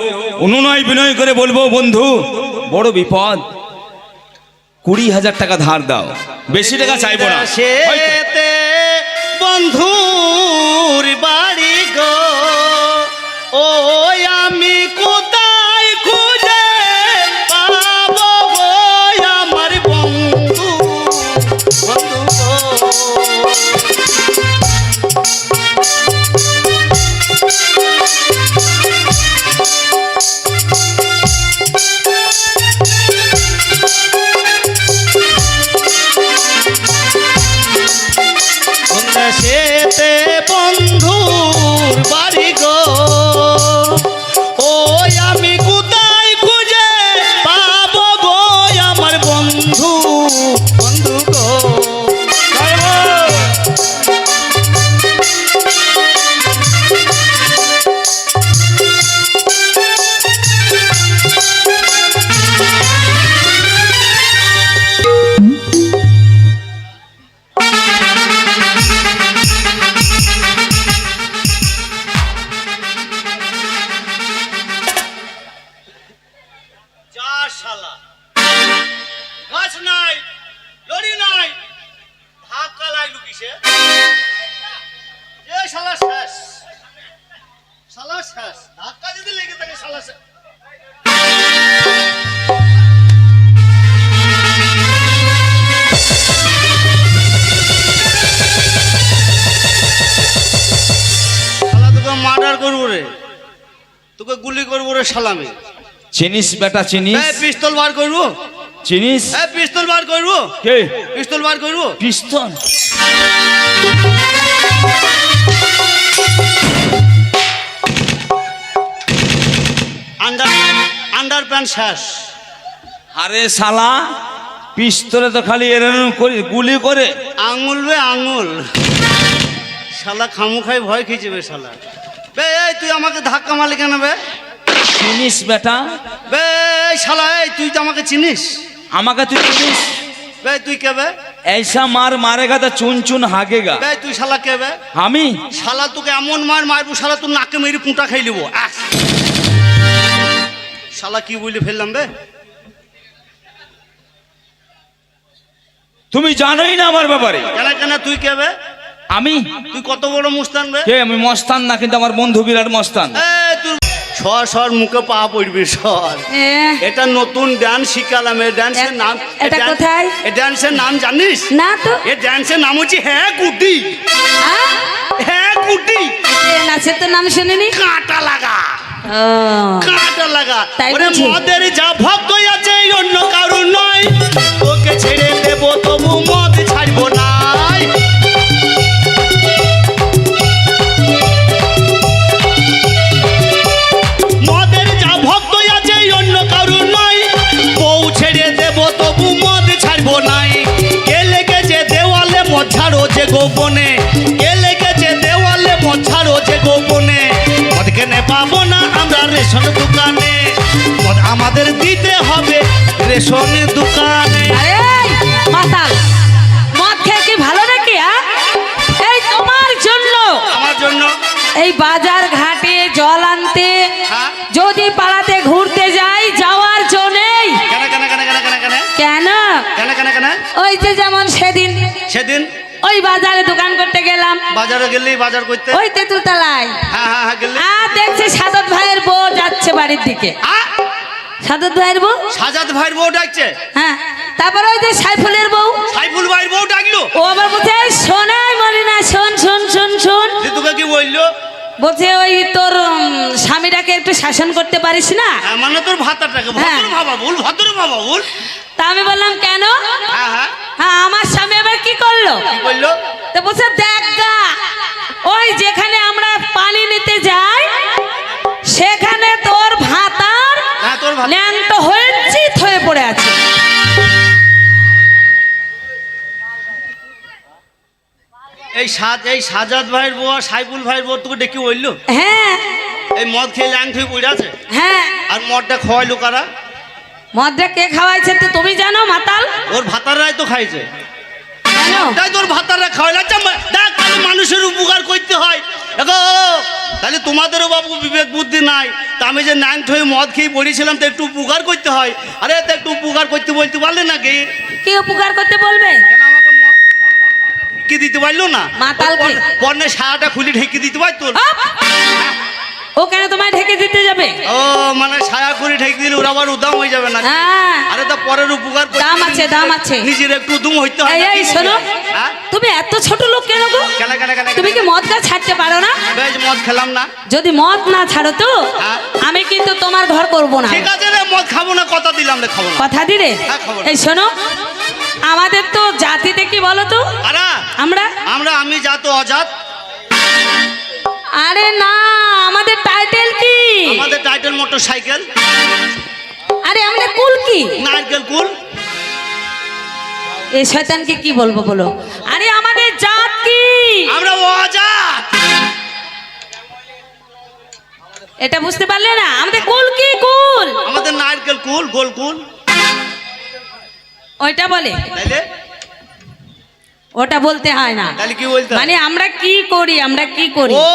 অনুনয় বিনয় করে বলবো, বন্ধু বড় বিপদ, 20,000 টাকা ধার দাও, বেশি টাকা চাইবো না। সেতে বন্ধুর বাড়ি গো, ও আমি কোথায় খুঁজে পাবো গো আমার বন্ধু, বন্ধু গো। সেতে বন্ধুর বাড়ি গো, ও আমি কোথায় খুঁজে পাবো গো আমার বন্ধু, বন্ধু গো। গাছ নাই, লড়ি নাই, ধাক্কা লাগলো কিসে? এ শালা শেষ, শালা শেষ, ধাক্কা যদি লেগে থাকে শালা শেষ। শালা তোকে মার্ডার করবো রে, তোকে গুলি করবো রে শালামি। চিনিস বেটা চিনিস? পিস্তল বার করবো, চিনিস? পিস্তল বার করবো, কে পিস্তল বার করবো, পিস্তল? আন্ডার প্যান্ট শেষ। আরে শালা, পিস্তলে তো খালি এরকম করে গুলি করে, আঙুল বে আঙুল, শালা খামু খাই ভয় খেয়েছে শালা। বে এই তুই আমাকে ধাক্কা মারলি কেন বে? চিনিস বেটা? বে শালা, এই তুই তো আমাকে চিনিস? আমাকে তুই চিনিস? বে তুই কে বে? ऐसा मार मारेगा तो चुन चुन हागेगा। বে তুই শালা কে বে? আমি শালা তোকে এমন মারবো শালা তোর নাকে মেরে পুঁটা খাই লিবো। শালা কি বলে ফেললাম বে? তুমি জানোই না আমার ব্যাপারে। কেন কেন তুই কে বে? আমি? তুই কত বড় মুস্তান বে? কে? আমি মস্তান না, কিন্তু আমার বন্ধু বিরাট মস্তান। তুই সর মুখে পা পড়বি সর। এটা নতুন ডান্স শিখালাম, এই ডান্সের নাম। এটা কোথায়? এই ডান্সের নাম জানিস? না তো। এই ডান্সের নাম হচ্ছে হ্যাঁ গুড্ডি। হ্যাঁ গুড্ডি নাচের তো নাম শুনিনি। কাঁটা লাগা, ও কাঁটা লাগা। তাই ওরে বুঝি? মদের যা ভক্ত আছে অন্য কারণ নয়, তোকে ছেড়ে দেবো তবু মদ ছাড়বো না। মদের যা ভক্ত আছে অন্য কারণ নয়, গোপনে কে লেগেছে দেওয়ালে মছাড়ো যে গোপনে মদ কেনে পাবো না আমরা রেশন দোকানে মদ আমাদের দিতে হবে রেশন দোকানে। আরে মাতাল, মদ খেয়ে কি ভালো নাকি? এই তোমার জন্য, আমার জন্য এই বাজার ঘাটে জল আনতে হ্যাঁ? যদি পাড়াতে ঘুরতে যাই, যাওয়ার জন্যই। কেন কেন কেন কেন কেন কেন কেন? কেন কেন কেন ওই যে যেমন সেদিন সেদিন ওই বাজারে দোকান করতে গেলাম, বাজারে গেলি বাজার করতে ওই তেঁতুলতলায়। হ্যাঁ হ্যাঁ হ্যাঁ গেলি আর দেখছি সাদত ভাইয়ের বউ যাচ্ছে বাড়ির দিকে। সাদত ভাইয়ের বউ, সাজাদ ভাইয়ের বউ ডাকছে। হ্যাঁ। তারপর ওই যে সাইফুলের বউ, সাইফুল ভাইয়ের বউ ডাকলো। ও আবার বলছে শোনাই মরিনা, শোন শোন শোন শোন। তোকে কি বললো? বলছে ওই তোর স্বামীটাকে একটু শাসন করতে পারিস না? মানে তোর ভাতাটাকে হ্যাঁ। ভদ্র ভাবা ভুল, ভদ্র ভাবা ভুল। তা আমি বললাম কেন? হ্যাঁ হ্যাঁ হ্যাঁ, আমার স্বামী আবার কি করলো? কি বললো? তো বলছে দেখ গা, ওই যেখানে আমরা পানি নিতে যাই সেখানে তোর ভাতার হ্যাঁ তোর ভাত ল্যাংটো হয়ে চিত হয়ে পড়ে আছে। এই সাজাদ ভাইয়ের বউ আর সাইফুল ভাইয়ের বউ তোকে ডেকে বললো হ্যাঁ এই মদ খেয়ে ল্যাং হয়ে পড়ে আছে হ্যাঁ। আর মদটা খাওয়াইলো কারা? মদটা কে খাওয়াইছে তো তুমি জানো মাতাল? ওর ভাতাররাই তো খাইছে। জানো? তাই তোর ভাতাররা খাওয়াইলো। আচ্ছা দেখ, তাহলে মানুষের উপকার করতে হয়। দেখো তাহলে তোমাদেরও বাবু বিবেক বুদ্ধি নাই। তা আমি যে ন্যাং হয়ে মদ খেয়ে পড়েছিলাম, তো একটু উপকার করতে হয়। আরে তো একটু উপকার করতে বলতে পারলে নাকি? কি উপকার করতে বলবে? কেন আমাকে কি দিতে পারলো না? মাতালকে। পর্ণের সায়াটা খুলে ঢেকে দিতে পারতো। আপ! ও কেন তোমায় ঢেকে দিতে যাবে? ও মানে ছায়া করে ঢেকে দিলে ওরা আবার উদাম হয়ে যাবে না? হ্যাঁ, আরে তা পরের উপকার করতে দাম আছে, দাম আছে। নিজের একটু উদম হইতে হয় এই না? এই শোনো, হ্যাঁ? তুমি এত ছোট লোক কেন গো? কেন কেন কেন তুমি কি মদটা ছাড়তে পারো না? বেশ মদ খেলাম না। যদি মদ না ছাড়ো তো হ্যাঁ। আমি কিন্তু তোমার ঘর করব না। ঠিক আছে রে, মদ খাবো না, কথা দিলাম রে, খাবো না। কথা দিলে? হ্যাঁ, খাবো না। এই শোনো, আমাদের তো জাতিতে কি বলো তো? আরা আমরা আমি জাত অজাত। আরে না, আমাদের টাইটেল কি? আমাদের টাইটেল মোটর সাইকেল, আরে আমাদের কুল কি? নারকেল কুল। এই শয়তানকে কি বলবো বলো? আরে আমাদের জাত কি? আমরা অজাত। এটা বুঝতে পারলে না? আমাদের কুল কি? কুল আমাদের নারকেল কুল, গোল কুল। ওইটা বলে, তাইলে ওটা বলতে হয় না। তাহলে কি বলতে হয়? মানে আমরা কি করি, আমরা কি করি। ও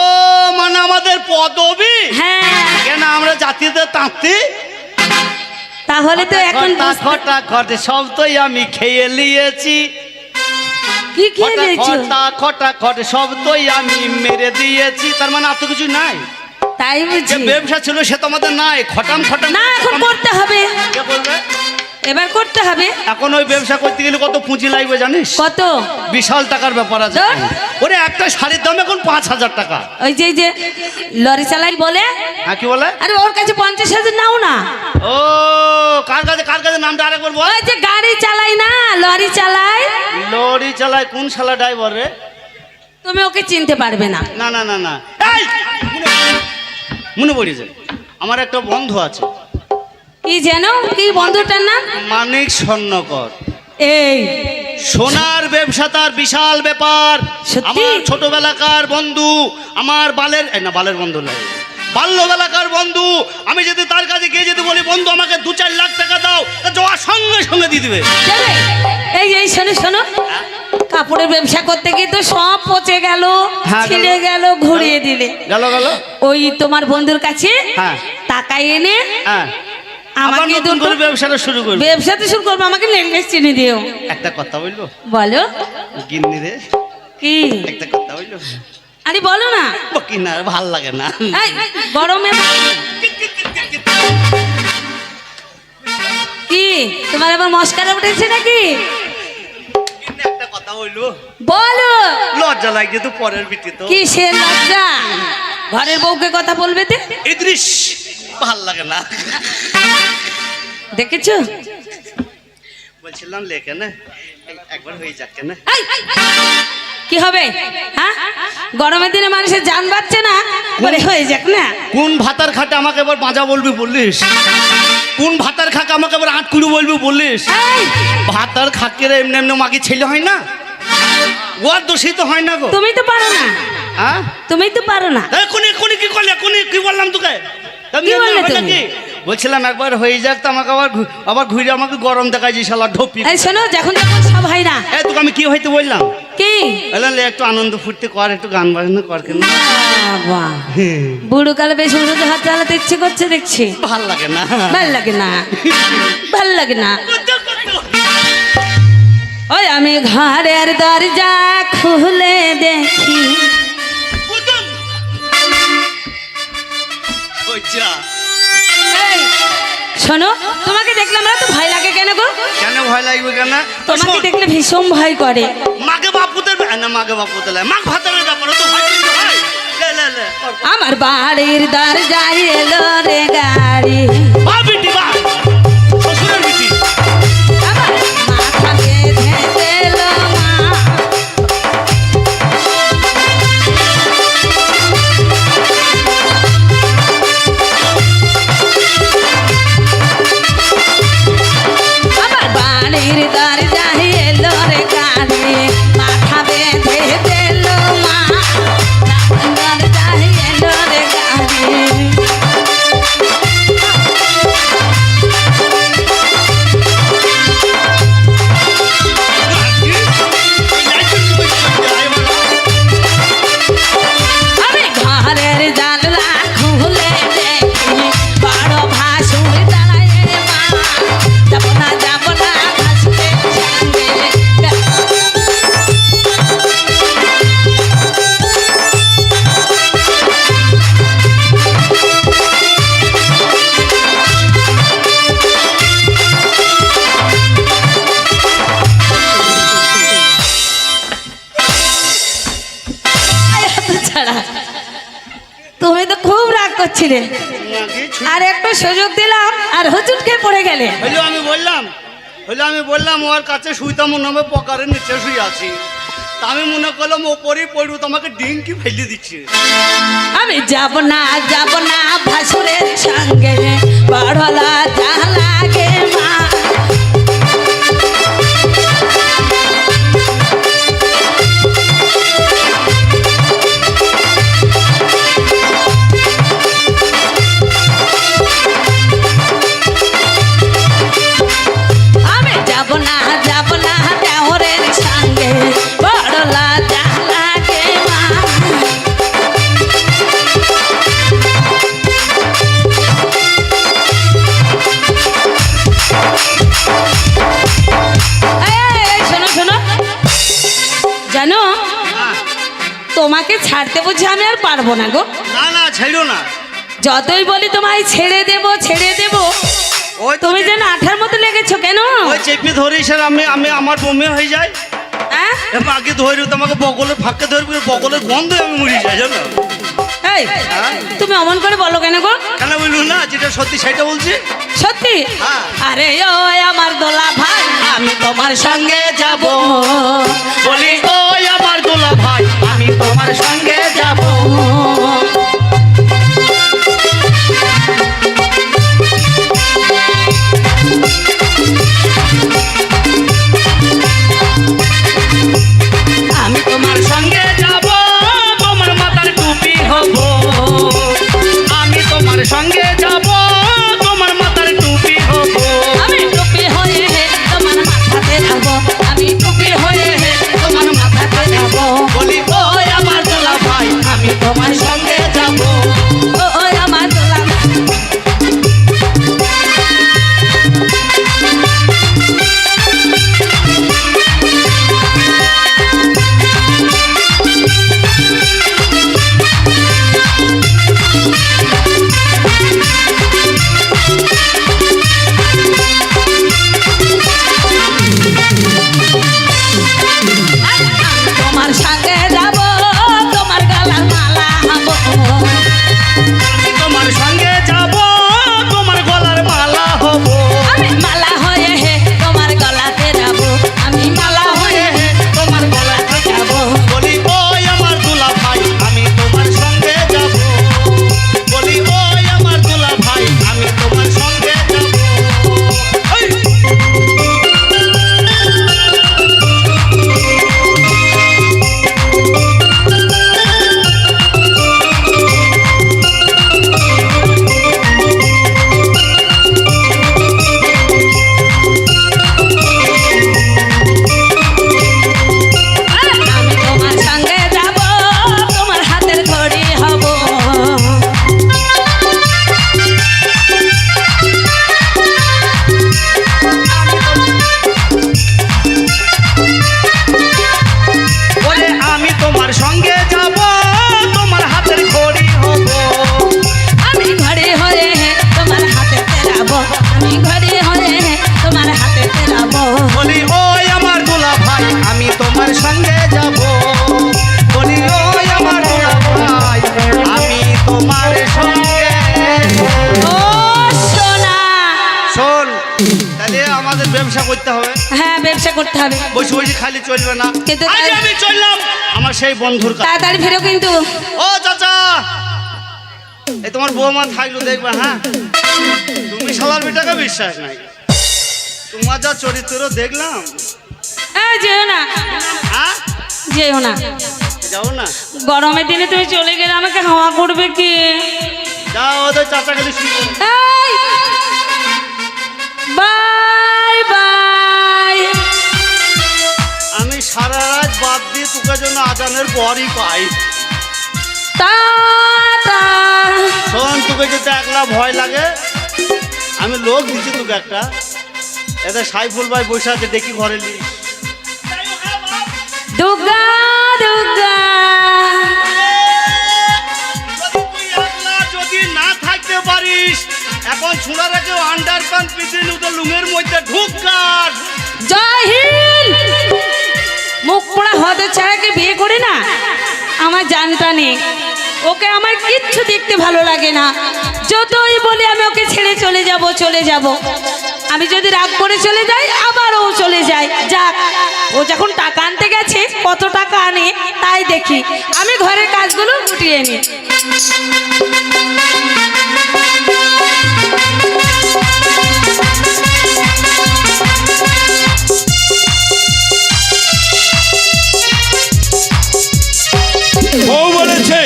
মানে আমাদের পদবী। হ্যাঁ, কেন আমরা জাতিতে তাঁতি? তাহলে তো এখন বুঝতে- খটা খটে সব তোই আমি খেয়ে নিয়েছি। কি খেয়ে নিয়েছো? খটা খটে সব তোই আমি মেরে দিয়েছি। তার মানে আর তো কিছু নাই। তাই যে বুঝি ব্যবসা ছিল সে তো আমাদের নাই। খটাম খটাম না, এখন করতে হবে, কে বলবে? এবার করতে হবে। এখন ওই ব্যবসা করতে গেলে কত পুঁজি লাগবে জানিস? কত? বিশাল টাকার ব্যাপার আছে। ধুর। ওরে একটা শাড়ির দাম এখন 5,000 টাকা। ওই যে লরি চালাই বলে, হ্যাঁ কি বলে? আরে ওর কাছে 50,000 নাও না। ও কার কাছে নামটা আরেকবার বল। ওই যে গাড়ি চালাই না, লরি চালাই। লরি চালায় কোন শালা ড্রাইভার রে? তুমি ওকে চিনতে পারবে না। না না না না, এই মনে পড়েছে, আমার একটা বন্ধু আছে। কি যেন, কি বন্ধুটার নাম? মানিক স্বর্ণকর। এই সোনার ব্যবসা তার বিশাল ব্যাপার। সত্যি? আমার ছোটবেলাকার বন্ধু, আমার বালের বন্ধু নয়, বাল্যবেলাকার বন্ধু। আমি যদি তার কাছে গিয়ে যদি বলি বন্ধু আমাকে 2-4 লাখ টাকা দাও, তা যাওয়ার সঙ্গে সঙ্গে দিয়ে দিবে। দেবে? এই শোনো শোনো, কাপড়ের ব্যবসা করতে গিয়ে তো সব পচে গেল, হ্যাঁ, ছিঁড়ে গেল, ঘুরিয়ে দিলে। গেল ওই তোমার বন্ধুর কাছে হ্যাঁ। টাকা এনে হ্যাঁ, আবার আমাকে নতুন দুটো করে ব্যবসাটা শুরু করবে। ব্যবসাতে শুরু করবো, আমাকে নেকলেস চিনি দিও। একটা কথা বললো বলো। গিন্নি রে, কি? একটা কথা বললো। আরে বলো না। কিনা ভাল লাগে না। এই, গরমে কি তোমার আবার মস্কারা উঠেছে নাকি? গিন্নি একটা কথা বললো, বলো। লজ্জা লাগছে তো পরের বিটি তো। কি সে লজ্জা? ঘরের বউকে কথা বলবে তে? ইদ্রিস ভাল লাগে না। দেখেছো? বলছিলাম লেখে না একবার হয়ে যাক কেন? এই, কি হবে? হ্যাঁ, গরমের দিনে মানুষের জান বাঁচছে না, বলে হয়ে যাক না। কোন ভাতার খাটে আমাকে এবার বাঁচা বলবি বললিস? কোন ভাতার খাকে আমাকে এবার আটকুড়ু বলবি বললিস? এই, ভাতার খাকের এমনি এমনি মাকে ছেলে হয় না। ওর দোষী তো হয় না গো। তুমি তো পারো না, হ্যাঁ তুমি তো পারো না। এই কোনি কোনি কি করলে, কোনি কি বললাম তোকে? কি বললে তুমি? বলছিলাম একবার হয়ে যাক তো আমাকে আবার ঘুরে আমাকে গরম দেখাইছি শালা ঢোপি। এই শোনো, যখন যখন সব হয় না। এই তোকে আমি কি হইতে বললাম? কি বললাম লে একটু আনন্দ ফুর্তি কর, একটু গান বাজনা কর। কেন বাবা, বুড়ো কালে বেশি উড়োতে হাত চালাতে ইচ্ছে করছে দেখছি। ভাল লাগে না? ভাল লাগে না, ভাল লাগে না। ওই আমি ঘরের দরজা খুলে দেখি, এই, শোনো, তোমাকে দেখলাম না তো ভয় লাগে কেন গো? কেন ভয় লাগবে কেন? তোমাকে দেখলে ভীষণ ভয় করে। মাকে বাপুদের না, মাকে বাপুদের মাক ভাতের ব্যাপারে তো ভয় করতে হয়। লে লে লে আমার বাড়ির দরজায় এলো রে গাড়ি, বা বিটি বা শ্বশুরের বিটি। আমার মাথা বেঁধে দিল মা। আমার বাড়ির দরজায় এলো রে গাড়ি, মাথা বেঁধে দিল মা। দরজায় এলো রে গাড়ি, আমি ঘরের জানলা খুলে দেখি বড় ভাসুর দাঁড়ায় মা। যাব না ভাসুরের সঙ্গে। ছাড়া তুমি তো খুব রাগ করছিলে, আর একটু সুযোগ দিলাম আর হুচুটকে পড়ে গেলে। আমি বললাম ওর কাছে শুইতাম, মনে হবে পকারের নিচে শুয়ে আছি। তা আমি মনে করলাম ওপরেই পড়বো, তোমাকে ডিঙ্কি ফেলে দিচ্ছে। আমি যাব না ভাসুরের সঙ্গে, বড়লা যা লাগে মা। আমি যাব না দেওরের সঙ্গে, বড়লা যা লাগে মা। এই, শোনো শোনো, জানো তোমাকে ছাড়তে বুঝি আমি আর পারবো না গো। না না ছেড়ো না। যতই বলি তোমায় ছেড়ে দেব, ওই তুমি যেন আঠার মতো লেগেছো কেন? ওই চেপে ধরিস আর আমি আমার বমি হয়ে যায়। হ্যাঁ? আগে ধরি তোমাকে বগলের ফাঁকে ধরবি, বগলের গন্ধে আমি মরি যাই জানো। এই, তুমি অমন করে বলো কেন গো? কেন বললু না, যেটা সত্যি সেটা বলছি। সত্যি? হ্যাঁ। আরে ও আমার দোলা ভাই, আমি তোমার সঙ্গে যাব। বলি ওই আমার দোলা ভাই, আমি তোমার সঙ্গে যাব। আমি তোমার সঙ্গে যাব, তোমার মাথার টুপি হব। আমি তোমার সঙ্গে যাব, তোমার মাথার টুপি হব। আমি টুপি হয়ে তোমার মাথাতে যাব, আমি টুপি হয়ে তোমার মাথাতে যাব। বলি ওই আমার দোলা ভাই, আমি তোমার সঙ্গে যাব। আমাদের ব্যবসা করতে হবে, হ্যাঁ ব্যবসা করতে হবে, বসে বসে খালি চলবে না। কিন্তু আজ তার- আমি চললাম আমার সেই বন্ধুর কাছে। তাড়াতাড়ি ফেরো কিন্তু। ও চাচা, এই তোমার বৌমা থাকলো দেখবা। হ্যাঁ, তুমি শালার বেটাকে বিশ্বাস নাই, তোমার যা চরিত্র দেখলাম। যেও না, হ্যাঁ, যেও না, যাও না, গরমের দিনে তুমি চলে গেলে আমাকে হাওয়া করবে কে? যাও ওদের চাচা গেলে শুনবো। Bye bye. আমি সারা রাত বাদ দিয়ে তোকে জন্য আজানের পরই পাই। টাটা। শোন, তোকে যেতে একলা ভয় লাগে, আমি লোক দিচ্ছি তোকে একটা, এদের সাইফুল ভাই বসে আছে, দেখি ঘরে নি। দুর্গা দুর্গা। যদি না থাকতে পারিস, এখন ছোড়া রেখে আন্ডার প্যান্ট পিছিয়ে তো লুঙের মধ্যে ঢুকার। জয় হিন্দ। মুখ পোড়া হতে ছাড়াকে বিয়ে করে না আমার জানটা নেই, ওকে আমার কিচ্ছু দেখতে ভালো লাগে না। যতই বলি আমি ওকে ছেড়ে চলে যাব চলে যাব, আমি যদি রাগ করে চলে যাই আবার ও চলে যায়। যাক, ও যখন টাকা আনতে গেছে, কত টাকা আনে তাই দেখি, আমি ঘরের কাজগুলো গুটিয়ে নিই। বউ বলেছে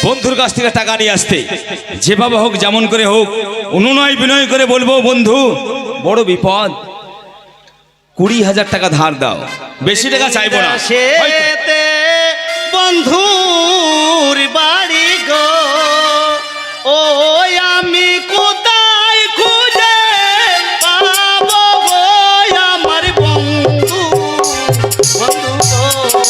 বন্ধুর কাছ থেকে টাকা নিয়ে আসতে, যেভাবে হোক যেমন করে হোক অনুনয় বিনয় করে বলবো, বন্ধু বড় বিপদ, 20,000 টাকা ধার দাও, বেশি টাকা চাইবো না। হয়তো- সেতে বন্ধুর বাড়ি গো, ও আমি কোথায় খুঁজে পাবো গো আমার বন্ধু, বন্ধু গো।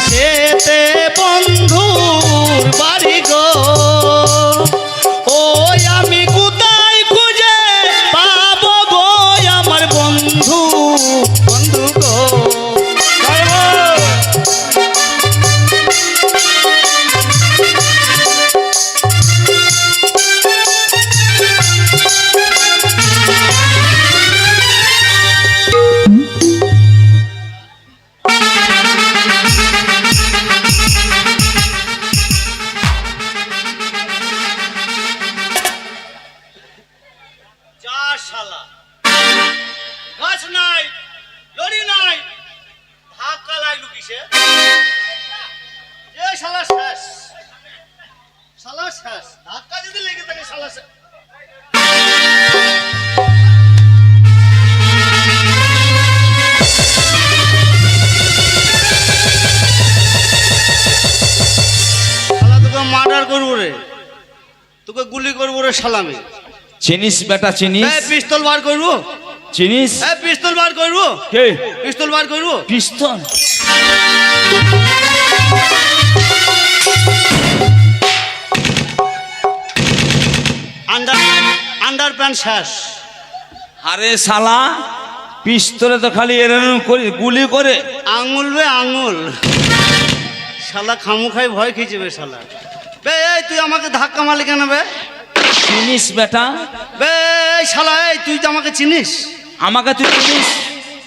সেতে বন্ধুর বাড়ি গো, ও আমি কোথায় খুঁজে পাবো গো আমার বন্ধু, বন্ধু গো। যা শালা, গাছ নাই, লড়ি নাই, ধাক্কা লাগলো কিসে? এ শালা শেষ, শালা শেষ, ধাক্কা যদি লেগে থাকে শালা শেষ। শালা তোকে মার্ডার করবো রে, তোকে গুলি করবো রে শালামি। চিনিস বেটা, চিনিস? পিস্তল বার করবো, চিনিস? পিস্তল বার করবো, কে পিস্তল বার করবো। পিস্তল? আন্ডার প্যান্ট শেষ। আরে শালা, পিস্তলে তো খালি এরকম করে গুলি করে। আঙুল বে আঙুল, শালা খামু খাই ভয় খেয়েছে শালা। বে এই তুই আমাকে ধাক্কা মারলি কেন বে? চিনিস বেটা? বে এই শালা, এই তুই তো আমাকে চিনিস? আমাকে তুই চিনিস?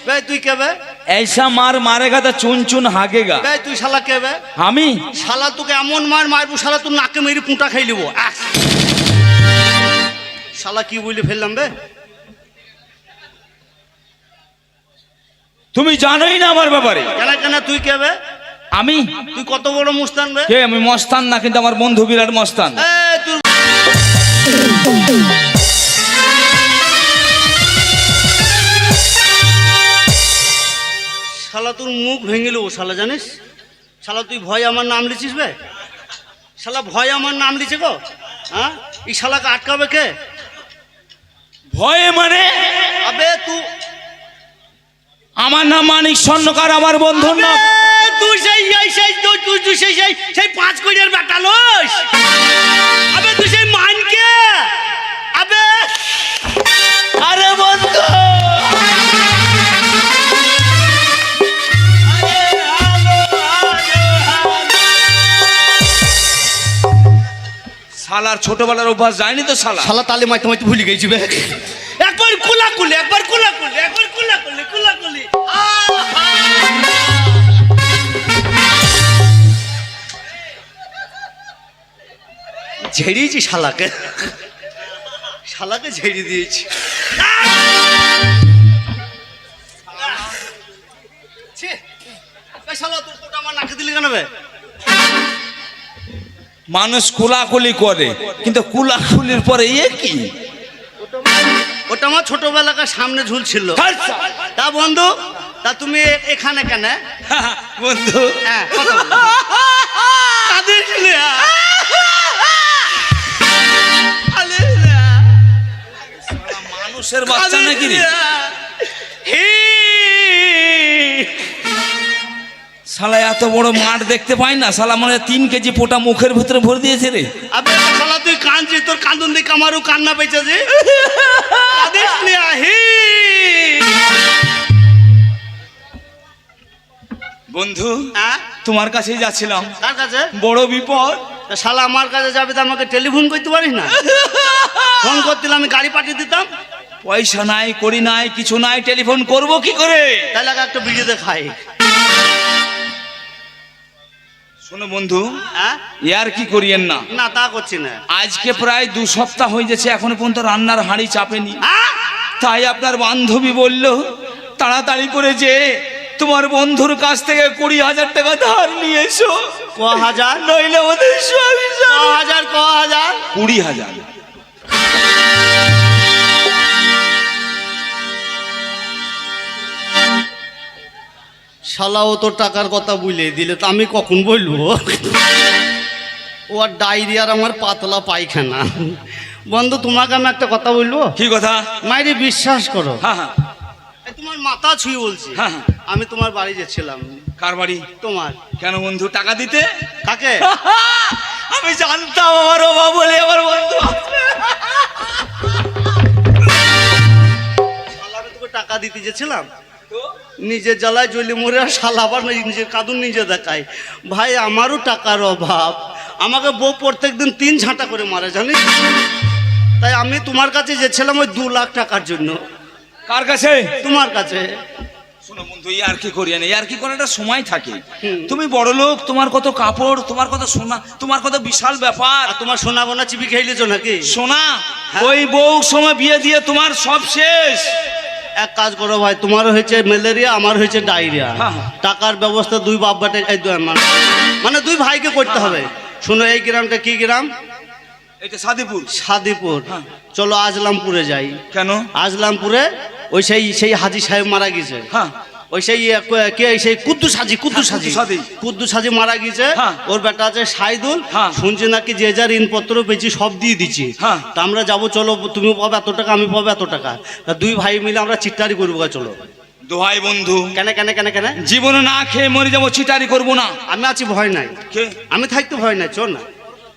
বে তুই কে বে? ऐसा मार मारेगा तो चुन चुन हागेगा। বে তুই শালা কে বে? আমি শালা তোকে এমন মার মারবো শালা তোর নাকে মেরে পুঁটা খাই লিবো। শালা কি বলে ফেললাম বে? তুমি জানোই না আমার ব্যাপারে। কেন কেন তুই কে বে? আমি তুই কত বড় মুস্তান বে? কে? আমি মস্তান না, কিন্তু আমার বন্ধু বিরাট মস্তান। এই তুই শালা তোর মুখ ভেঙে ও শালা, জানিস শালা তুই ভয় আমার নাম লিছিস বে? শালা ভয় আমার নাম লিছে গো। হ্যাঁ, এই শালাকে আটকাবে কে? ভয়ে মানে? আবে তুই আমার নাম মানিক স্বর্ণকার, আমার বন্ধুর নাম। তুই সেই 5 কোটির বেটা লস। আবে তুই সেই মানকে, আবে আরে শালার ছোটবেলার অভ্যাস যায়নি তো শালা। শালা তালে মাইতে মাইতে ভুলে গেছি বে। একবার কুলাকুলি, একবার কুলাকুলি, একবার কুলাকুলি, কুলাকুলি। ঝেড়িয়েছি শালাকে, শালাকে ঝেড়ে দিয়েছি। ছি, এ শালা তোর কোটা আমার নাকে দিলি কেন বে? মানুষ কুলাকুলি করে, কিন্তু কুলাকুলির পরে এ কি? ওটা আমার ছোটবেলাকার সামনে ঝুলছিল। তা বন্ধু, তা তুমি এখানে কেন? বন্ধু হ্যাঁ, কথা বলো। কাঁদিস না। মানুষের বাচ্চা নাকি রে? শালা এত বড় মাঠ দেখতে পাই না, শালা মানে 3 কেজি পোটা মুখের ভিতরে ভরে দিয়েছে রে। আবে শালা তুই কাঁদছিস, তোর কান্দন দেখে আমারও কান্না পেয়েছে। কাঁদিস না। বন্ধু হ্যাঁ, তোমার কাছেই যাচ্ছিলাম, কার কাছে? বড় বিপদ। তা শালা আমার কাছে যাবে তো আমাকে টেলিফোন করতে পারিস না? ফোন করতে আমি গাড়ি পাঠিয়ে দিতাম। পয়সা নাই, করি নাই, কিছু নাই, টেলিফোন করব কি করে? তাহলে আগে একটা ভিডিওতে খাই। শোনো বন্ধু, হ্যাঁ, ইয়ার কি করিয়েন না। না তা করছি না। আজকে প্রায় 2 সপ্তাহ হয়ে গেছে, এখনো পর্যন্ত রান্নার হাঁড়ি চাপেনি। হ্যাঁ? তাই আপনার বান্ধবী বলল তাড়াতাড়ি করে যে তোমার বন্ধুর কাছ থেকে 20,000 টাকা ধার নিয়ে এসো। 10,000? নইলে ওদের স্বামী 10,000? 20,000। শালা ও তোর টাকার কথা বুঝলে দিলে তো আমি কখন বলবো? ও আর ডায়রিয়ার আমার পাতলা পায়খানা। বন্ধু, তোমাকে আমি একটা কথা বলবো। কি কথা? মাইরে বিশ্বাস করো, হ্যাঁ হ্যাঁ এই তোমার মাথা ছুঁয়ে বলছি। হ্যাঁ, হ্যাঁ। আমি তোমার বাড়ি যাচ্ছিলাম। কার বাড়ি? তোমার। কেন বন্ধু, টাকা দিতে? কাকে? আমি জানতাম আমার বাবা বলে আমার বন্ধু আসবে। শালা, আমি তোকে টাকা দিতে গেছিলাম, নিজের জ্বালায় জ্বলি মরে, আর শালা আবার নিজের কাঁদুন নিজে দেখায়। ভাই, আমারও টাকার অভাব। আমাকে বউ প্রত্যেকদিন 3 ঝাঁটা করে মারে, জানিস? তাই আমি তোমার কাছে যেছিলাম ওই 2 লাখ টাকার জন্য। কার কাছে? তোমার কাছে। শোনো বন্ধু, ইয়ার কি করিয়ে না, ইয়ার কি করে একটা সময় থাকে। হুম। তুমি বড় লোক, তোমার কত কাপড়, তোমার কত সোনা, তোমার কত বিশাল ব্যাপার। আর তোমার সোনা গোনা চিবি খেয়েছো নাকি? সোনা ওই বউ সময় বিয়ে দিয়ে তোমার সব শেষ। এক কাজ করো ভাই, তোমার হয়েছে ম্যালেরিয়া, আমার হয়েছে ডায়রিয়া। হ্যাঁ, হ্যাঁ। টাকার ব্যবস্থা 2 বাপ বেটে, মানে 2 ভাইকে করতে হবে। শোনো, এই গ্রামটা কি গ্রাম? এটা সাদিপুর। সাদিপুর। হ্যাঁ। চলো আজলামপুরে যাই। কেন? আজলামপুরে ওই সেই হাজি সাহেব মারা গেছে। হ্যাঁ। ওই সেই কুদ্দুস হাজি কুদ্দুস হাজি মারা গেছে। হ্যাঁ। ওর বেটা আছে সাইদুল। হ্যাঁ। শুনছি নাকি যে যার ঋণপত্র পেয়েছি সব দিয়ে দিচ্ছি। হ্যাঁ। তা আমরা যাবো, চলো, তুমি পাবে এত টাকা, আমি পাবো এত টাকা। তা 2 ভাই মিলে আমরা চিট্টারি করবো, চলো। দোহাই বন্ধু, কেন কেন কেন কেন? জীবনে না খেয়ে মরে যাবো, চিটারি করবো না। আমি আছি, ভয় নাই। কে? আমি থাকতে ভয় নাই, চল না।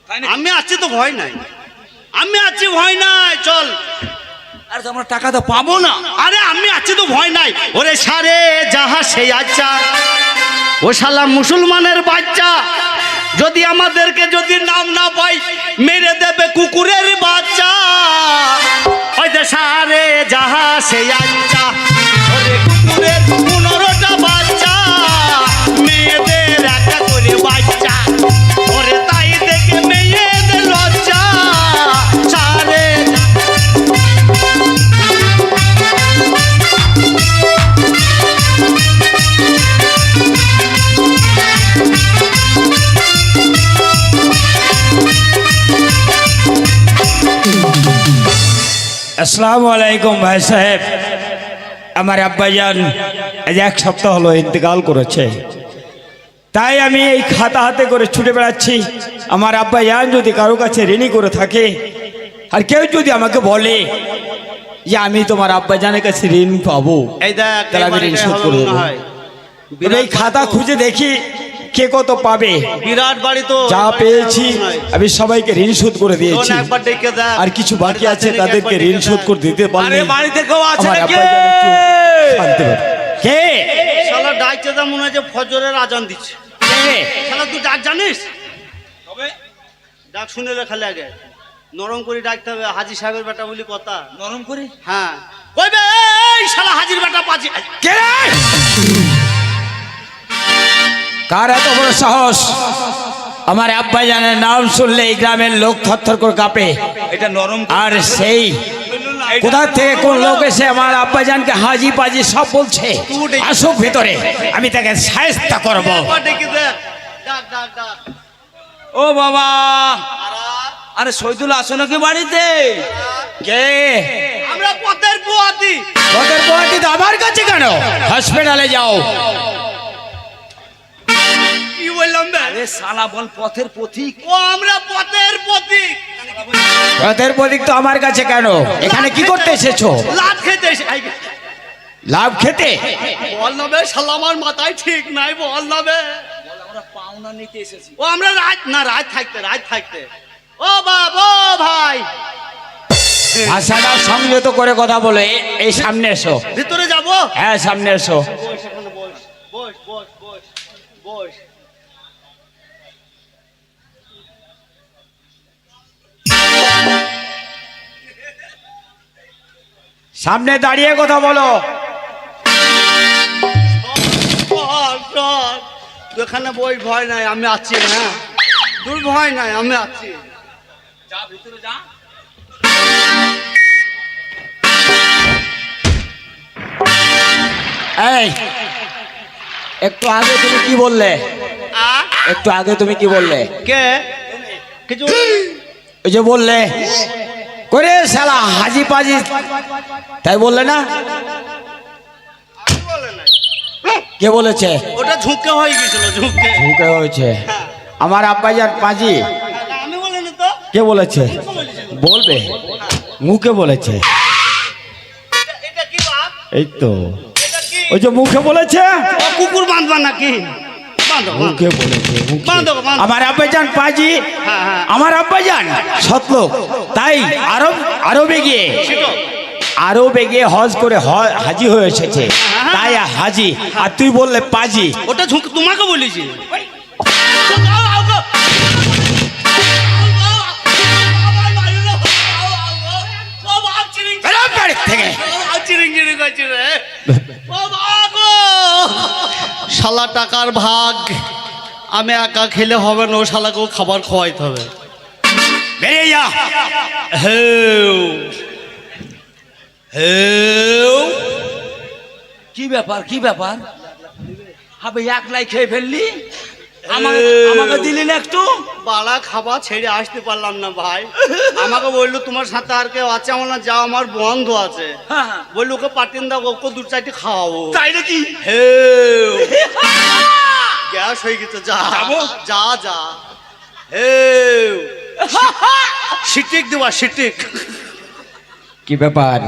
তাই না? আমি আছি তো, ভয় নাই। আমি আছি, ভয় নাই, চল। আরে তো আমরা টাকা তো পাবো না। আরে আমি আছি তো, ভয় নাই। ওরে সারে যাহা সেই আচ্ছা, ও শালা মুসলমানের বাচ্চা, যদি আমাদেরকে যদি নাম না পাই, মেরে দেবে কুকুরের বাচ্চা। ওই যে সারে যাহা সেই আচ্ছা, ওরে কুকুরের 15টা বাচ্চা, মেয়েদের একটা করে বাচ্চা। ওরে তাই দেখে মেয়েদের লজ্জা। সারে আসসালামু আলাইকুম ভাই সাহেব। আমার আব্বাজান আজ 1 সপ্তাহ হলো ইন্তেকাল করেছে, তাই আমি এই খাতা হাতে করে ছুটে বেড়াচ্ছি। আমার আব্বাজান যদি কারো কাছে ঋণী করে থাকে, আর কেউ যদি আমাকে বলে যে আমি তোমার আব্বাজানের কাছে ঋণ পাবো, এই দেখ, তাহলে আমি ঋণ শোধ করে দেবো। তবে এই খাতা খুঁজে দেখি কে কত পাবে। বিরাট বাড়ি তো, যা পেয়েছি আমি সবাইকে ঋণ শোধ করে দিয়েছি, একবার ডেকে দেখ। আর কিছু বাকি আছে তাদেরকে ঋণ শোধ করে দিতে পারলে আরে বাড়িতে কেউ আছে আমার নাকি? আব্বাজান একটু শান্তি পাবে। কে? শালা ডাকছে তা মনে হয় যে ফজরের আজান দিচ্ছে। কে? শালা তুই ডাক জানিস? তবে ডাক শুনে রে খালি আগে। নরম করে ডাকতে হবে, হাজি সাহেবের বেটা বলি কথা। নরম করে হ্যাঁ কইবে এই শালা হাজির বেটা পাজি। কে রে? কার এত বড় সাহস আমার আব্বাজানের নাম শুনলে এই গ্রামের লোক থরথর করে কাঁপে। এটা নরম আর সেই কোথা থেকে কোন লোক এসে আমার আব্বাজানকে হাজি পাজি সব বলছে। আসুক ভিতরে, আমি তাকে সায়স্তা করব। ডেকে দে, ডাক ডাক ডাক। ও বাবা, আরা, আরে শহীদুল আসো নাকি বাড়িতে? কে? আমরা পথের পোয়াতি। তোদের বউটি তো আমার কাছে কেন? হসপিটালে যাও। কি বললাম বে? আরে শালা বল পথের পথিক। ও আমরা পথের প্রতীক। তোদের প্রতীক তো আমার কাছে কেন? এখানে কি করতে এসেছো? লাত খেতে এসে- আই, লাভ খেতে? বল না বে শালা, আমার মাথায় ঠিক নাই, বল না বে। আমরা পাওনা নিতে এসেছি। ও আমরা রাত থাকতে। ও বাবা, ও ভাই, ভাষাটা সংযত করে কথা বলো। এই সামনে এসো। ভিতরে যাব। হ্যাঁ সামনে এসো। বস এখানে, বস বস বস বস বস। সামনে দাঁড়িয়ে কথা বলো। চল চল, তুই এখানে বই, ভয় নাই, আমি আছি। হ্যাঁ তোর ভয় নাই, আমি আছি। যা ভিতরে যা। এই একটু আগে তুমি কি বললে? আ? একটু আগে তুমি কি বললে? কে কিছু ওই যে বললে করে শালা হাজি পাজি, তাই বললে না? বলে নাই। কে বলেছে? ওটা ঝুঁকে হয়ে গেছিল, ঝুঁকে। ঝুঁকে হয়েছে। আমার আব্বাজান পাজি। আমি বলিনি তো। কে বলেছে? বলবে, মুখে বলেছে। এটা কি বাপ? এই তো এটা কি? ওই যে মুখে বলেছে। ও কুকুর বাঁধবা নাকি? বাঁধো, বাঁধো। মুখে বলেছে মুখে। বাঁধো, বাঁধো। আমার আব্বাজান পাজি, হ্যাঁ, হ্যাঁ। আমার আব্বাজান সৎলোক, তাই আরবে গিয়ে হজ করে হাজি হয়ে এসেছে, তাই হাজি। আর তুই বললে পাজি। ওটা ঝুঁকে তোমাকে বলেছি। বেরো বাড়ি থেকে। শালা টাকার ভাগ, আমি একা খেলে হবে না, ও শালাকেও খাবার খাওয়াইতে হবে। বেরিয়ে যা। কি ব্যাপার, কি ব্যাপার? হবে একলাই খেয়ে ফেললি, আমাকে দিলি না একটু? বাড়া খাবার ছেড়ে আসতে পারলাম না ভাই। আমাকে বললো তোমার সাথে আর কেউ আছে? আমার না, যা আমার বন্ধু আছে। হ্যাঁ, হ্যাঁ। বললো ওকে পাঠিয়ে দাও, ওকে দু চারটে খাওয়াবো। তাই নাকি? গ্যাস হয়ে গেছে, যা যাবো? যা যা। সিটিক দেওয়া, সিটিক কি ব্যাপার?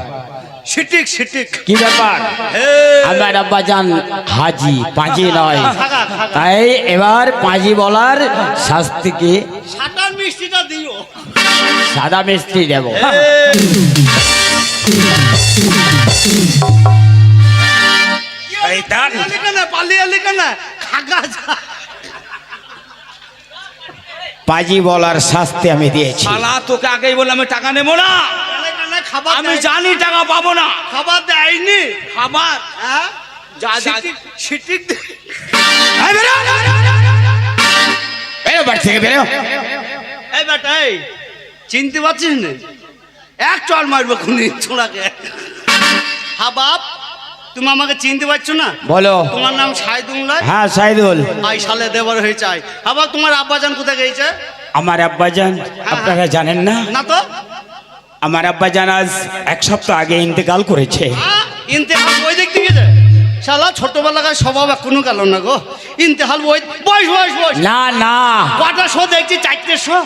CITIC CITIC. কি ব্যাপার? আমার আব্বাজান হাজি, পাজি নয়। খাগা, খাগা। তাই এবার পাজি বলার শাস্তি কি? সাঁতার মিষ্টিটা দিও। সাদা মিস্ত্রি দেব। এই দান। পালিয়ে এলি কেন? খাগা যা। পাজি বলার শাস্তি আমি দিয়েছি। শালা তোকে আগেই বললাম আমি টাকা নেবো না। খাবার আমি জানি টাকা পাবো না। খাবার দেয়নি। খাবার হ্যাঁ যা যা। সিটিক এই বেরো। বেরো বাড়ি থেকে, বেরো। এই বেটা, এই চিনতে পারছিস না? এক চড় মারবো খুনি ছোড়াকে। হ্যাঁ বাপ, তুমি আমাকে চিনতে পারছো না? বলো। তোমার নাম সাইদুল? হ্যাঁ সাইদুল। আই সালে দেবার হয়ে চাই। আবার তোমার আব্বাজান কোথায় গেছে? আমার আব্বাজান আপনারা জানেন না? না তো। আমার আব্বাজান আজ এক সপ্তাহ আগে ইন্তেকাল করেছে। ইন্তেহাল বই দেখতে গেছে? শালা ছোটবেলাকার স্বভাব এখনো গেল না গো। ইন্তেহাল বই, বয়স বয়স বয়স। না না, কটা শো দেখছি? 4টে শো।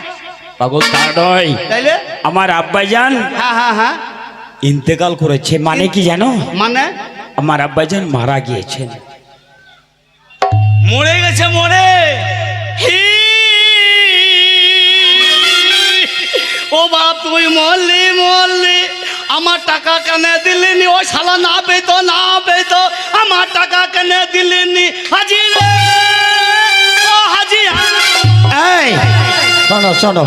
পাগল তা নয়। তাইলে আমার আব্বাজান হ্যাঁ হ্যাঁ হ্যাঁ। ইন্তেকাল করেছে। মানে কি জানো? মানে আমার আব্বাজান মারা গিয়েছেন। মরে গেছে, মরে। ও বাপ, তুই মরলি মরলি, আমার টাকা কেন দিলিনি? ও শালা না পেতো, না পেতো, আমার টাকা কেন দিলিনি? হাজি রে, ও হাজি। এই শোনো শোনো,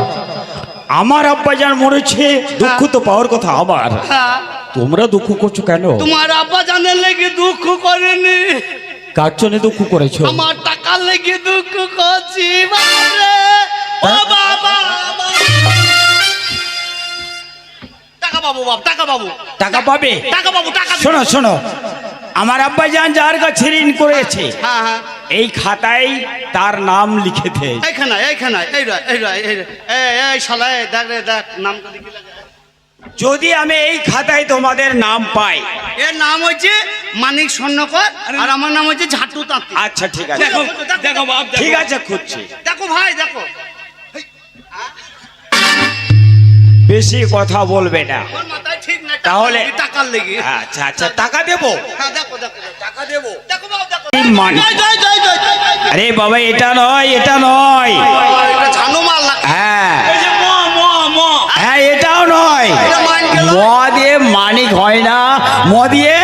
আমার আব্বাজান মরেছে, দুঃখ তো পাওয়ার কথা আমার। হ্যাঁ, তোমরা দুঃখ করছো কেন? তোমার আব্বা জানের লেগে দুঃখ করেনি, কার জন্য দুঃখ করেছো? আমার টাকার লেগে দুঃখ করছি। বাবারে, ও বাবা, টাকা পাবো বাপ, টাকা পাবো, টাকা পাবে? টাকা পাবো, টাকা দিবো। শোনো শোনো, আমার আব্বাজান যার কাছে ঋণ করেছে হ্যাঁ হ্যাঁ, এই খাতায় তার নাম লিখে দে। এইখানে এইখানে, এই শালা, এই দেখ রে, দেখ নামটা দেখি লাগে। যদি আমি এই খাতায় তোমাদের নাম পাই, এর নাম হচ্ছে মানিক স্বর্ণকর, আর আমার নাম হচ্ছে ঝাটু তাঁতি। আচ্ছা ঠিক আছে, দেখো দেখো বাপ, দেখো। ঠিক আছে, খুঁজছি। দেখো ভাই, দেখো বেশি কথা বলবে না। আমার মাথায় ঠিক না, তাহলে? টাকার লেগে। আচ্ছা আচ্ছা, টাকা দেবো। হ্যাঁ, দেখো দেখো, টাকা দেবো। দেখো বাবা, দেখো। এই মান- জয়, জয়, জয়, জয়, জয়, জয়। আরে বাবা, এটা নয়, এটা নয়। এটা ঝানু মাল লাগে। হ্যাঁ এই যে হ্যাঁ, এটাও নয়। এটা মান গেল। ম দিয়ে মানিক হয় না, ম দিয়ে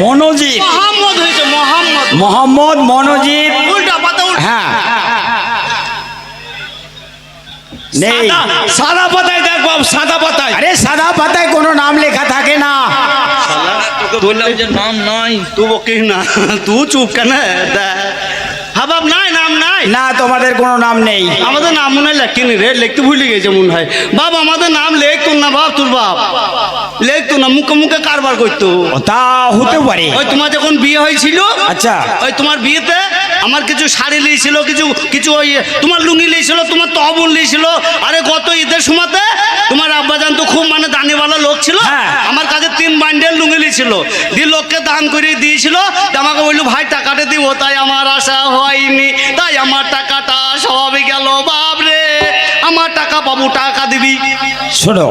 মনোজিৎ, মোহাম্মদ হয়েছে, মোহাম্মদ। মোহাম্মদ মনোজিৎ। উল্টা পাতা, উল্টা। হ্যাঁ নেই। সাদা পাতায় দেখ বাপ, সাদা পাতায়। আরে সাদা পাতায় কোনো নাম লেখা থাকে না। তোকে বললাম যে নাম নাই। তুই বকিস না, তুই চুপ কেন? হ্যাঁ বাপ, নাই নাম নাই। না, তোমাদের কোনো নাম নেই। আমাদের নাম মনে হয় লেখিনি রে, লিখতে ভুলে গেছে মনে হয়। বাপ আমাদের নাম লেখতো না বাপ, তোর বাপ লেখতো না, মুখে মুখে কারবার করতো। ও, তা হতে পারে। ওই তোমার যখন বিয়ে হয়েছিল, আচ্ছা। ওই তোমার বিয়েতে আমার কিছু শাড়ি লিয়েছিল, কিছু কিছু ওই তোমার লুঙ্গি লিয়েছিল, তোমার তহবুল লিয়েছিল। আরে গত ঈদের সময়তে তোমার আব্বাজান তো খুব মানে দানিওয়ালা লোক ছিল, হ্যাঁ। আমার কাছে 3 বান্ডেল লুঙ্গি লিয়েছিল, দিয়ে লোককে দান করে দিয়েছিল। আমাকে বললো ভাই টাকাটা দিব, তাই আমার আশা হয়নি, তাই আমার টাকাটা সবই গেল। বাপরে, আমার টাকা পাবো, টাকা দিবি। শোনো,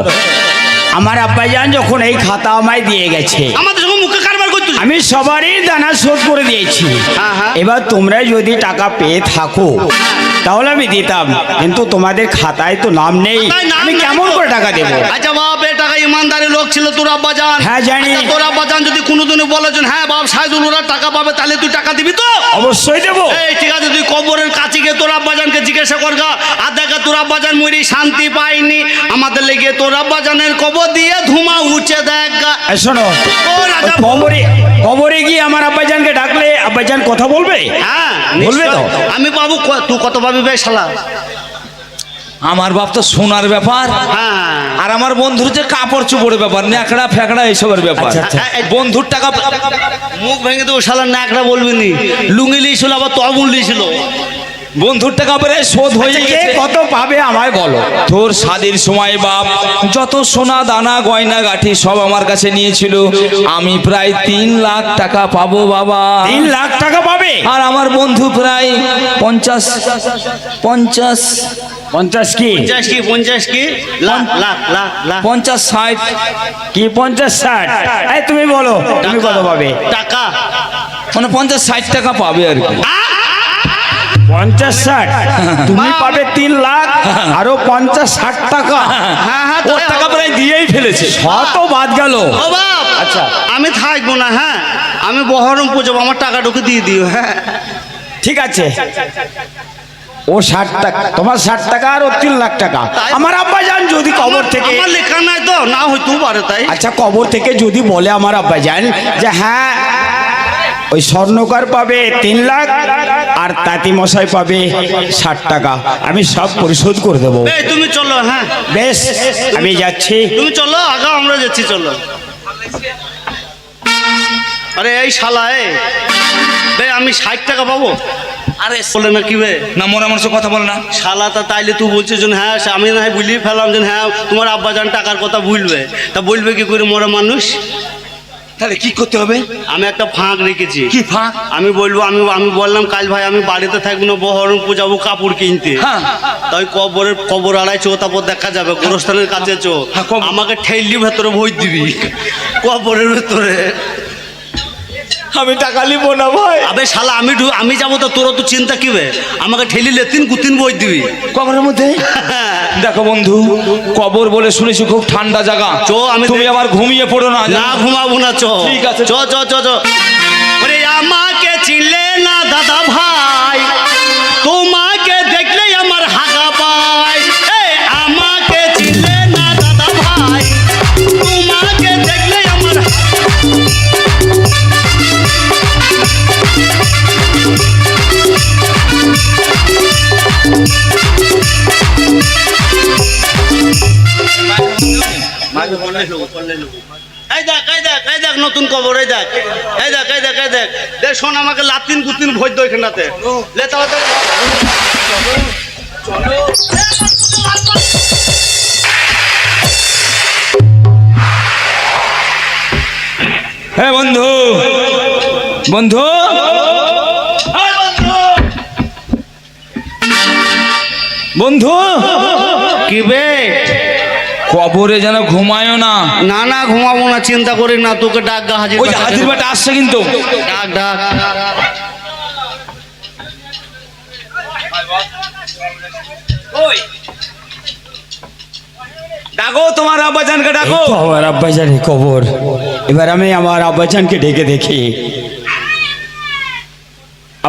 আমার আব্বাজান যখন এই খাতা আমায় দিয়ে গেছে, আমাদের সঙ্গে মুখে কারবার করতো। আমি সবারই দানা শোধ করে দিয়েছি। হ্যাঁ, হ্যাঁ। এবার তোমরা যদি টাকা পেয়ে থাকো তাহলে আমি দিতাম, কিন্তু তোমাদের খাতায় তো নাম নেই, তাই নাম আমি নাই কেমন তো। করে টাকা দেবো? আচ্ছা বাপ, এ টাকা ইমানদারি লোক ছিল তোর আব্বাজান। হ্যাঁ, জানি। আচ্ছা, তোর আব্বাজান যদি কোনোদিনও বলেছেন হ্যাঁ বাপ সাইদুল ওরা টাকা পাবে, তাহলে তুই টাকা দিবি তো? অবশ্যই দেবো। এই ঠিক আছে, তুই কবরের কাছে গিয়ে তোর আব্বাজানকে জিজ্ঞাসা করগা, আর দেখা তোর আব্বাজান মরি শান্তি পাইনি, আমাদের লেগে তোর আব্বাজানের কবর দিয়ে ধুমা উঠে দেখ গা। এই শোনো, ও রাজা, ওই কবরে গিয়ে আমার আব্বাজানকে ডাকলে আব্বাজান কথা বলবে? হ্যাঁ বলবে তো? নিশ্চয়। আমি পাবো, তুই কত পাবি বে শালা? আমার বাপ তো সোনার ব্যাপার, হ্যাঁ, আর আমার বন্ধুর যে কাপড় চোপড়ের ব্যাপার, ন্যাকড়া ফ্যাকড়া এইসবের ব্যাপার। আচ্ছা, আচ্ছা। বন্ধুর টাকা মুখ ভেঙে দেবো শালা, নাকড়া বলবি নি। লুঙ্গি লিয়েছিল, আবার তহবুল লিয়েছিল। বন্ধুর টাকা প্রায় শোধ হয়ে আচ্ছা, কে গেছে। কত পাবে আমায় বলো। তোর শাদির সময় বাপ যত সোনা দানা গয়না গাঠি সব আমার কাছে নিয়েছিল, আমি প্রায় 3 লাখ টাকা পাবো বাবা। 3 লাখ টাকা পাবে? আর আমার বন্ধু প্রায় 50 50 কি? 50 কি 50 কি? লাখ লাখ লাখ লাখ 50 60 কি 50 60? এই তুমি বলো, তুমি কত পাবে? টাকা। মানে 50 60 টাকা পাবে আর কি। 50 60? তুমি পাবে 3 লাখ, আরো 50 60 টাকা। হ্যাঁ হ্যাঁ, ওর টাকা প্রায় দিয়েই ফেলেছে। কত বাদ গেল? ও বাপ, আচ্ছা। আমি থাকবো না, হ্যাঁ আমি বহরমপুর যাবো, আমার টাকাটুকু দিয়ে দিও। হ্যাঁ ঠিক আছে, ও 60 টাকা, তোমার 60 টাকা আর ও 3 লাখ টাকা। আমার আব্বাজান যদি কবর থেকে, আমার লেখা নাই তো, না হইতেও পারে তাই। আচ্ছা কবর থেকে যদি বলে আমার আব্বাজান যে হ্যাঁ ওই স্বর্ণকার পাবে 3 লাখ আর তাঁতি মশাই পাবে 60 টাকা, আমি সব পরিশোধ করে দেবো। এই তুমি চলো, হ্যাঁ বেশ, আমি যাচ্ছি। তুমি চলো, আগাও আমরা যাচ্ছি, চলো। আরে এই শালা, বে আমি 60 টাকা পাবো? আরে বলে না কি বে? না, মরা মানুষের কথা বল না। শালা তা তাইলে তুই বলছিস যে হ্যাঁ আমি না হয় বুঝিয়ে ফেলাম যে হ্যাঁ তোমার আব্বাজান টাকার কথা ভুলবে, তা বলবে কি করে মরা মানুষ? তাহলে কি করতে হবে? আমি একটা ফাঁক রেখেছি। কি ফাঁক? আমি বলবো, আমি বললাম কাল ভাই আমি বাড়িতে থাকবো না, বহরমপুর যাবো কাপড় কিনতে। হ্যাঁ। তাই কবর আড়াই চো, তারপর দেখা যাবে গোরস্থানের কাছে চো, হ্যাঁ, কবর। আমাকে ঠেললি ভেতরে ভোজ দিবি কবরের ভেতরে। আমি টাকা নিব না ভাই। আবে শালা, আমি যাবো তো তোর তো চিন্তা কি বে? আমাকে ঠেলি লেতিন গুতিন বই দিবি। কবরের মধ্যে দেখো বন্ধু, কবর বলে শুনেছি খুব ঠান্ডা জায়গা। চো, তুমি আবার ঘুমিয়ে পড়ো না। না ঘুমাবো না, চ ঠিক আছে। চ চ চ চ। ওরে আমাকে চিনলে না দাদা ভাই, তোমাকে দেখলে আমার হাগা পায়। এই আমাকে চিনলে এই দেখ এই দেখ এই দেখ নতুন কবর, এই দেখ এই দেখ এই দেখ এই দেখ দেখ শোন, আমাকে লাতিন কুতিন ভোজ দো এখানটাতে লে তাহলে। হ্যাঁ বন্ধু, বন্ধু বন্ধু কি বে? কবরে যেন ঘুমায়ও না। না না ঘুমাবো না, চিন্তা করি না, তোকে ডাক গা হাজির ওই যে হাজির বেটা আসছে কিন্তু। ডাক ডাক। ডাকো তোমার আব্বাজানকে ডাকো। এই তো আমার আব্বাজানের কবর। এবার আমি আমার আব্বাজানকে ডেকে দেখি।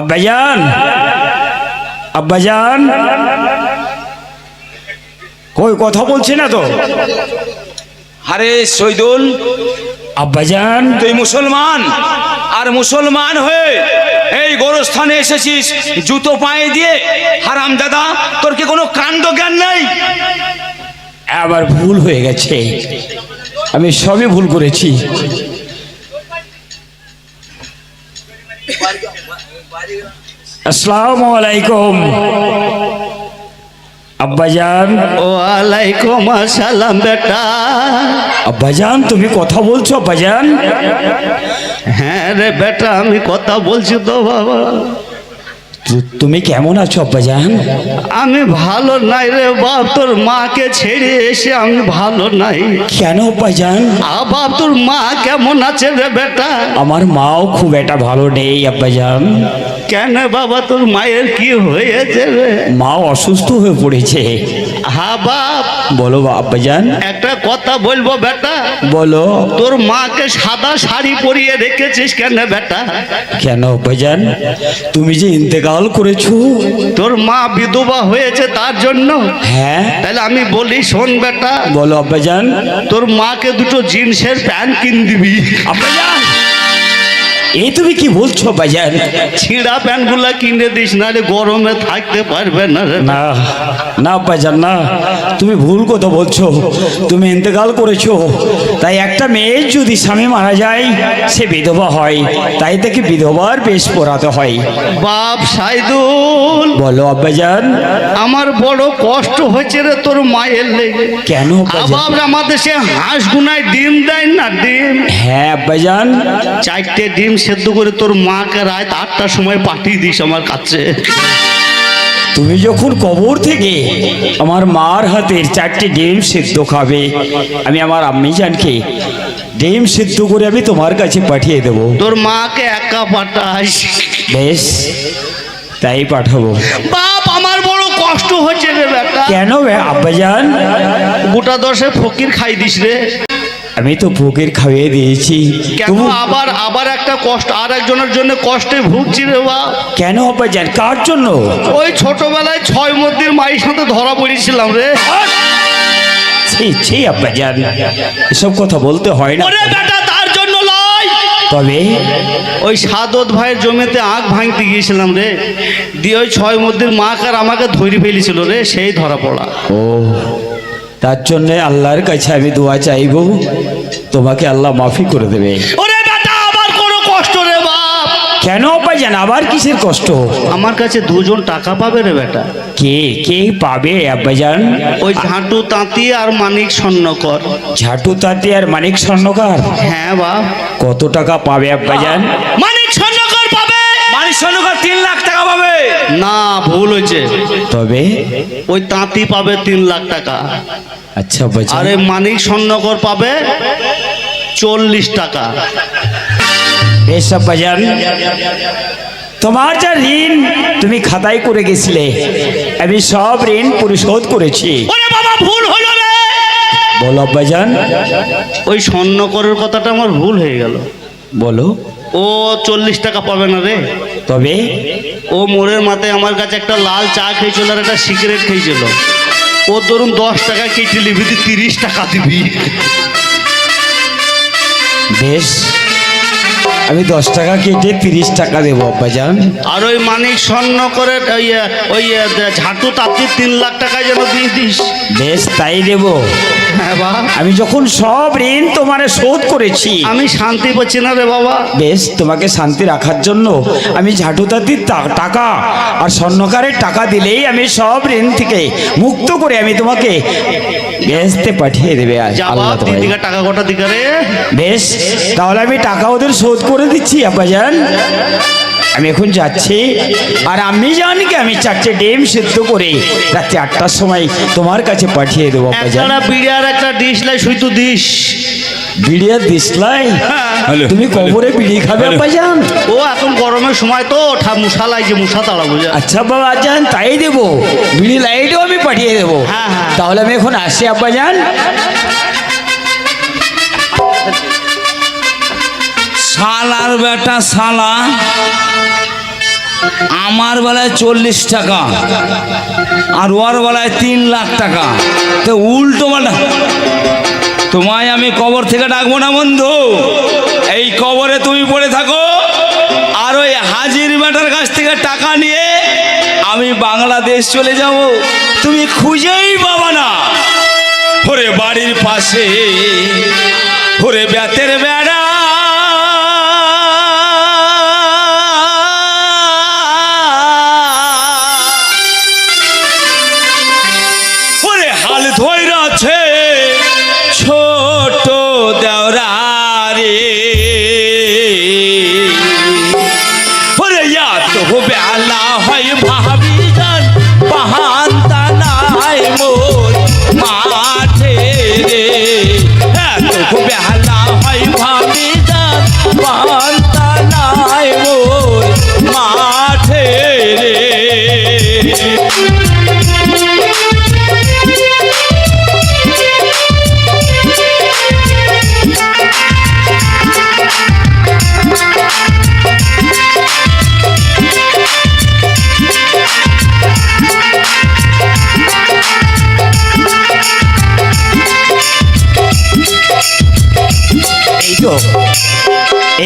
আব্বাজান, আব্বাজান কই কথা বলছি না তো? আরে শহীদুল, আব্বাজান তুই মুসলমান, আর মুসলমান হয়ে এই গোরস্থানে এসেছিস জুতো পায়ে দিয়ে। হারাম দাদা, তোর কি কোনো কাণ্ড জ্ঞান নেই? আমার ভুল হয়ে গেছে, আমি সবই ভুল করেছি। আসসালামু আলাইকুম আব্বাজান। ওয়ালাইকুম আসসালাম বেটা। আব্বাজান তুমি কথা বলছো আব্বাজান? হ্যাঁ রে বেটা, আমি কথা বলছি তো বাবা। তুমি কেমন আছো আব্বাজান? আমি ভালো নাই রে বাপ, তোর মাকে ছেড়ে এসে আমি ভালো নাই। কেন আব্বাজান? বাপ তোর মা কেমন আছে রে বেটা? আমার মাও খুব একটা ভালো নেই আব্বাজান। কেন বাবা, তোর মায়ের কি হয়েছে রে? মা অসুস্থ হয়ে পড়েছে। হ্যাঁ বাপ। বলো আব্বাজান। একটা কথা বলবো বেটা। বলো। তোর মাকে সাদা শাড়ি পরিয়ে রেখেছিস কেন বেটা? কেন আব্বাজান? তুমি যে ইন্তেকাল করেছো। তোর মা বিধবা হয়েছে তার জন্য? হ্যাঁ। তাহলে আমি বলি শোন বেটা। বলো আব্বাজান। তোর মাকে দুটো জিন্সের প্যান্ট কিন দিবি। আব্বাজান এই তুমি কি বলছো আব্বাজান? ছিঁড়া প্যান্ট গুলা কিনে দিস, না রে গরমে থাকতে পারবে না রে। না না আব্বাজান না, তুমি ভুল কথা বলছো। তুমি ইন্তেকাল করেছো, তাই একটা মেয়ের যদি স্বামী মারা যায় সে বিধবা হয়, তাই তাকে বিধবার বেশ পরাতে হয়। বাপ সাইদুল, বলো আব্বাজান। আমার বড় কষ্ট হচ্ছে রে তোর মায়ের লেগে। কেন আব্বাজান? আবার আমাদের সে হাঁস গুনায় ডিম দেয় না, ডিম। হ্যাঁ আব্বাজান। 4টে ডিম সেদ্ধ করে তোর মাকে রাত 8টার সময় পাঠিয়ে দিস আমার কাছে। তুমি যখন কবর থেকে আমার মার হাতের 4টে ডিম সিদ্ধ খাবে, আমি আমার আম্মি জানকে ডিম সিদ্ধ করে আমি তোমার কাছে পাঠিয়ে দেব। তোর মাকে একা পাঠাস। বেশ, তাই পাঠাবো। বাপ আমার বড় কষ্ট হচ্ছে রে বেটা। কেন আব্বাজান? গোটা 10 ফকির খাই দিস রে। আমি তো ফকির খাইয়ে দিয়েছি। কেন আবার আবার একটা কষ্ট, আর একজনের জন্য কষ্টে ভুগছি রে বাপ। কেন আব্বাজান? কার জন্য? ওই ছোটবেলায় 6 মন্দির মায়ের সাথে ধরা পড়েছিলাম রে। ছি ছি আব্বাজান, এসব কথা বলতে হয় না। ওরে বেটা, তার জন্য লয়। তবে ওই সাদত ভাইয়ের জমিতে আখ ভাঙতে গিয়েছিলাম রে, দিয়ে ওই 6 মন্দির মা আর আমাকে ধরে ফেলেছিল রে, সেই ধরা পড়া। ও, তার জন্য আল্লাহর কাছে আমি দোয়া চাইব, তোমাকে আল্লাহ মাফি করে দেবে। ওরে বেটা, আবার কোনো কষ্ট রে বাপ। কেন আব্বাজান, আবার কিসের কষ্ট? আমার কাছে 2 জন টাকা পাবে রে বেটা। কে কে পাবে আব্বাজান? ওই ঝাঁটু তাঁতি আর মানিক স্বর্ণকর। ঝাটু তাঁতি আর মানিক স্বর্ণকার? হ্যাঁ বাপ। কত টাকা পাবে আব্বাজান? মানিক স্বর্ণকর পাবে। মানিক স্বর্ণকার 3 লাখ টাকা পাবে। না, ভুল হয়েছে। তবে ওই তাঁতি পাবে 3 লাখ টাকা। আচ্ছা আব্বাজান। আরে মানিক স্বর্ণকর পাবে 40 টাকা। বেশ আব্বাজান, তোমার যা ঋণ তুমি খাতায় করে গেছিলে, আমি সব ঋণ পরিশোধ করেছি। ওরে বাবা, ভুল হলো রে। বলো আব্বাজান। ওই স্বর্ণকরের কথাটা আমার ভুল হয়ে গেল। বলো। ও 40 টাকা পাবে না রে। তবে ও মোড়ের মাথায় আমার কাছে একটা লাল চা খেয়েছিল আর একটা সিগারেট খেয়েছিল। ও ধরুন 10 টাকা কেটে নিবি, 30 টাকা দিবি। বেশ, আমি 10 টাকা কেটে 30 টাকা দেবো আব্বাজান। আর ওই মানিক স্বর্ণ করে ওই ঝাঁটু তাঁতি 3 লাখ টাকা যেন দিয়ে দিস। বেশ তাই দেব। হ্যাঁ বাবা, আমি যখন সব ঋণ তোমারে শোধ করেছি, আমি শান্তি পাচ্ছি না রে বাবা। বেশ তোমাকে শান্তি রাখার জন্য আমি ঝাঁটুতাতির টাকা আর স্বর্ণকারের টাকা দিলেই আমি সব ঋণ থেকে মুক্ত করে আমি তোমাকে বেহেশতে পাঠিয়ে দেবে আজ যাবা আল্লাহ তোমায়। দিদিকে টাকা কটা দিকে রে? বেশ তাহলে আমি টাকা ওদের শোধ করে দিচ্ছি আব্বাজান। আমি এখন যাচ্ছি, আর আমি জানি আমি 4টে ডিম সিদ্ধ করে রাত্রি 8টার সময় তোমার কাছে পাঠিয়ে দেবো আব্বাজান। একটা বিড়ি আর একটা ডিশ লাই শুই তো দিস। বিড়িয়া দিসলাই? হ্যালো। তুমি কবরে বিড়ি খাবে হ্যালো। আব্বাজান? ও এখন গরমের সময় তো মশা লাগছে, মশা তাড়া বুঝা। আচ্ছা বাবা যান, তাই দেবো। বিড়ি লাইটও আমি পাঠিয়ে দেবো। হ্যাঁ, হ্যাঁ। তাহলে আমি এখন আসি আব্বাজান। শালার বেটা শালা, আমার বেলায় 40 টাকা আর ওর বেলায় 3 লাখ টাকা, তো উল্টো বেলা। তোমায় আমি কবর থেকে ডাকবো না বন্ধু, এই কবরে তুমি পড়ে থাকো, আর ওই হাজির বেটার কাছ থেকে টাকা নিয়ে আমি বাংলাদেশ চলে যাব, তুমি খুঁজেই পাবা না। ওরে বাড়ির পাশে ওরে বেতের বেড়া, ওরে হাল ধইরাছে ছোট দেওরা রে, ওরে এত বেলা হয় ভাবি যান পাহান্তা নাই মোর মাঠে রে, এত বেলা হয় ভাবি যান পাহান্তা নাই মোর মাঠে রে।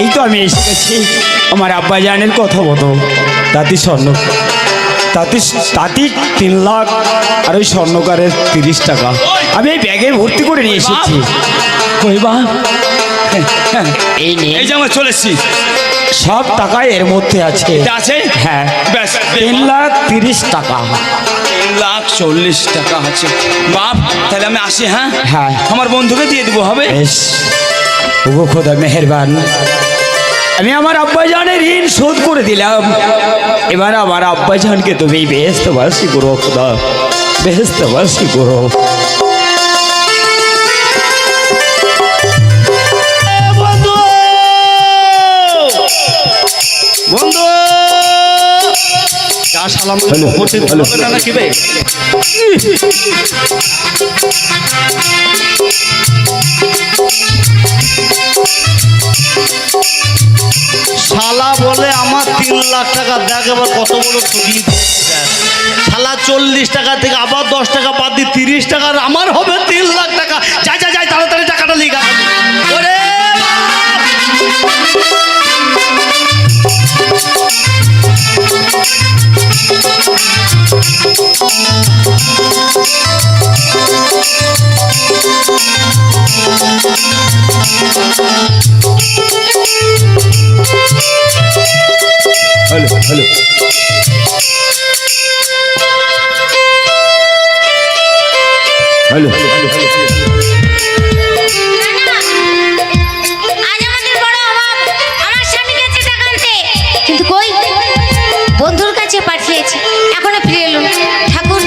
এই তো আমি এসে গেছি আমার আব্বাজানের কথা মতো। তাঁতি স্বর্ণ তাঁতি 3 লাখ আর ওই স্বর্ণকারের 30 টাকা আমি এই ব্যাগে ভর্তি করে নিয়ে এসেছি। কইবা এই নিয়ে এই যে আমরা চলে এসছি, সব টাকা এর মধ্যে আছে। এটা আছে? হ্যাঁ, ব্যাস 3,30,000 টাকা। 3,40,000 টাকা আছে বাপ, তাহলে আমি আসি। হ্যাঁ হ্যাঁ। আমার বন্ধুকে দিয়ে দিব, হবে? বেশ, ওগো খোদা মেহেরবান, আমি আমার আব্বাজানের ঋণ শোধ করে দিলাম। এবার আমার আব্বাজানকে তুমি বেহেশতবাসী করো খোদা, বেহেশতবাসী করো। বন্ধু বন্ধু যা সালাম হ্যালো, করতে হ্যালো। হবে না নাকি বে? শালা বলে আমার 3 লাখ টাকা, দেখ এবার কত বড় ঠকিয়ে দিয়েছে দেখ। শালা 40 টাকা থেকে আবার 10 টাকা বাদ দিয়ে 30 টাকার আমার হবে 3 লাখ টাকা। যাই যাই যাই, তাড়াতাড়ি টাকাটা লিখা। ওরে হ্যালো হ্যালো হ্যালো আজ আমাদের বড় অভাব, আমার স্বামী গেছে টাকা আনতে, কিন্তু কই বন্ধুর কাছে পাঠিয়েছে, এখনো ফিরে এলো না। ঠাকুর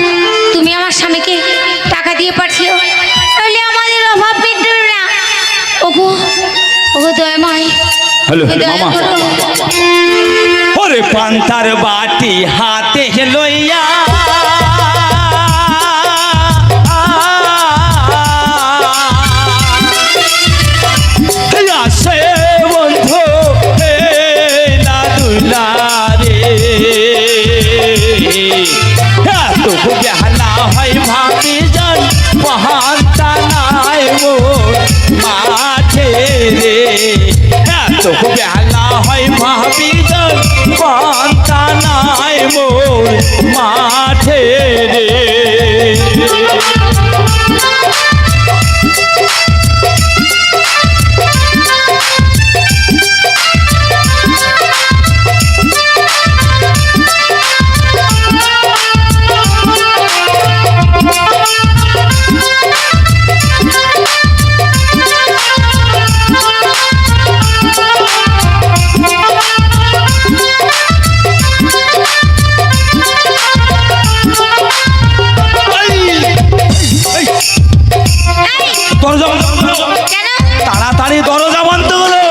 তুমি আমার স্বামীকে টাকা দিয়ে পাঠিও, তাহলে আমাদের অভাব মিটবে না। ওগো ওগো দয়াময়, হ্যালো তুমি দয়া মামা, করো। ওরে পান্তার বাটি হাতে লইয়া আসে বন্ধু হে না দুলা রে, এত বেহালা হয় ভাবি যান পাহান্তা নাই মোর মাঠে রে, এত বেহালা হয় ভাবি যাই পান্তা নাই মোর মাঠে রে। দরজা কেন তাড়াতাড়ি দরজা বন্ধ করো।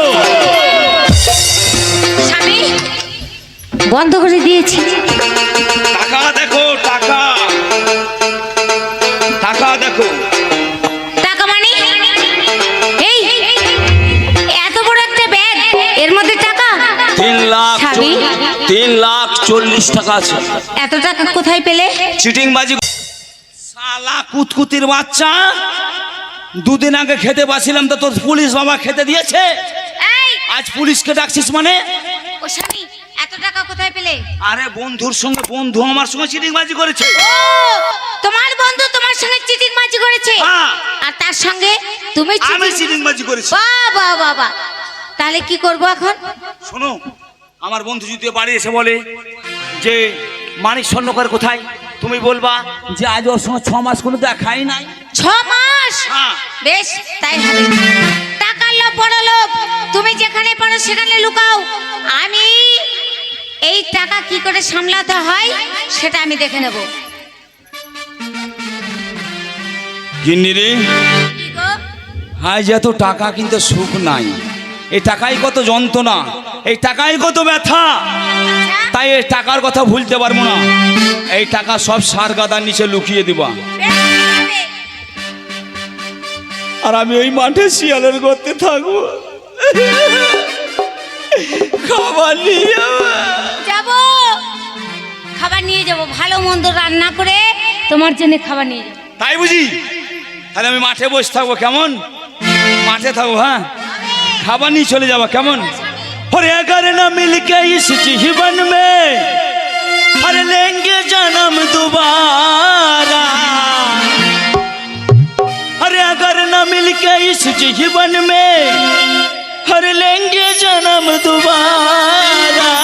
স্বামী বন্ধ করে দিয়েছি। টাকা দেখো, টাকা টাকা দেখো। টাকা মানে এই এত বড় একটা ব্যাগ, এর মধ্যে টাকা? 3,40,000 টাকা আছে। এত টাকা কোথায় পেলে? চিটিংবাজি শালা কুতকুতির বাচ্চা, দুদিন আগে খেতে পাচ্ছিলাম তো তোর পুলিশ বাবা খেতে দিয়েছে, এই আজ পুলিশকে ডাকছিস মানে? ও স্বামী এত টাকা কোথায় পেলে? আরে বন্ধুর সঙ্গে বন্ধু আমার সঙ্গে চিটিংবাজি করেছে। ও তোমার বন্ধু তোমার সঙ্গে চিটিংবাজি করেছে, হ্যাঁ। আর তার সঙ্গে তুমি আমি চিটিংবাজি করেছি। বাবা বাবা, তাহলে কি করব এখন? শোনো, আমার বন্ধু যদি বাড়ি এসে বলে যে মানিক স্বর্ণকার কোথায়, তুমি বলবা যে আজ ওর সঙ্গে 6 মাস কোনো দেখাই নাই। 6 মাস? হ্যাঁ। বেশ তাই হবে। টাকার লোভ বড় লোভ, তুমি যেখানে পারো সেখানে লুকাও। আমি এই টাকা কি করে সামলাতে হয় সেটা আমি দেখে নেব। গিন্নি রে, কি গো? আজ এত টাকা কিন্তু সুখ নাই, এই টাকাই কত যন্ত্রণা, এই টাকাই কত ব্যথা, তাই এই টাকার কথা ভুলতে পারবো না। এই টাকা সব সার গাদার নিচে লুকিয়ে দিবা, বেশ, হবে। আর আমি ওই মাঠে শিয়ালের গর্তে থাকবো, খাবার নিয়ে যাব, খাবার নিয়ে যাব, ভালো মন্দ রান্না করে তোমার জন্য খাবার নিয়ে যাব। তাই বুঝি? তাহলে আমি মাঠে বসে থাকবো, কেমন? মাঠে থাকবো, হ্যাঁ, খাবার নিয়ে চলে যাবো, কেমন? अरे अगर न मिल के इस जीवन में अरे लेंगे जन्म दोबारा, अरे अगर न मिल के इस जीवन में अरे लेंगे जन्म दोबारा,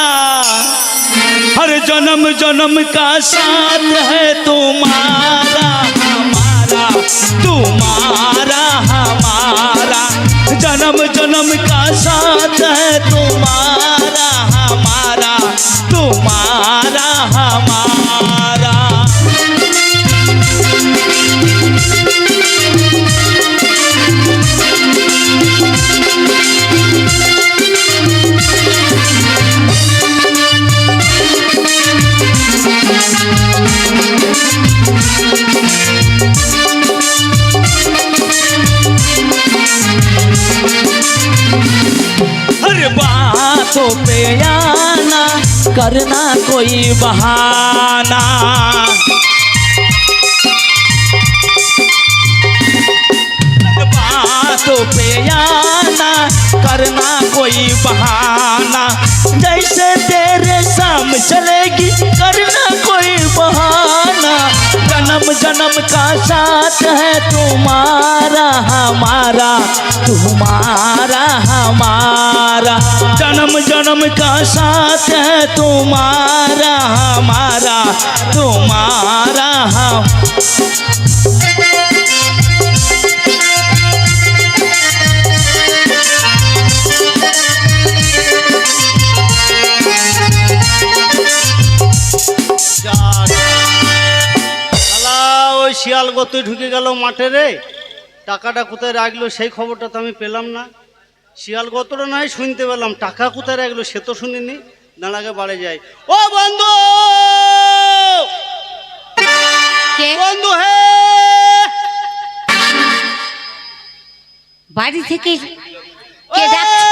हर जन्म जन्म का साथ है तुम्हारा हमारा, तुम्हारा हमारा, जन्म जन्म का साथ है तुम्हारा हमारा, तुम्हारा हमारा। अरे बातों पे आना, करना कोई बहाना, बातों पे आना, करना कोई बहाना, जैसे तेरे साम चलेगी करना कोई बहाना, जन्म जन्म का साथ है तुम्हारा हमारा, तुम्हारा हमारा, जन्म जन्म का साथ है तुम्हारा हमारा, तुम्हारा हम। ওই শিয়াল গত ঢুকে গেল মাঠে রে, টাকাটা কোথায় রাখলো সেই খবরটা তো আমি পেলাম না। শিয়াল গতটা নাই শুনতে পেলাম, টাকা কোথায় রাখলো সে তো শুনিনি। দাঁড়াকে বাড়ি যাই। ও বন্ধু, কে? বন্ধু হে, বাড়ি থেকে ও কে ডাকছে?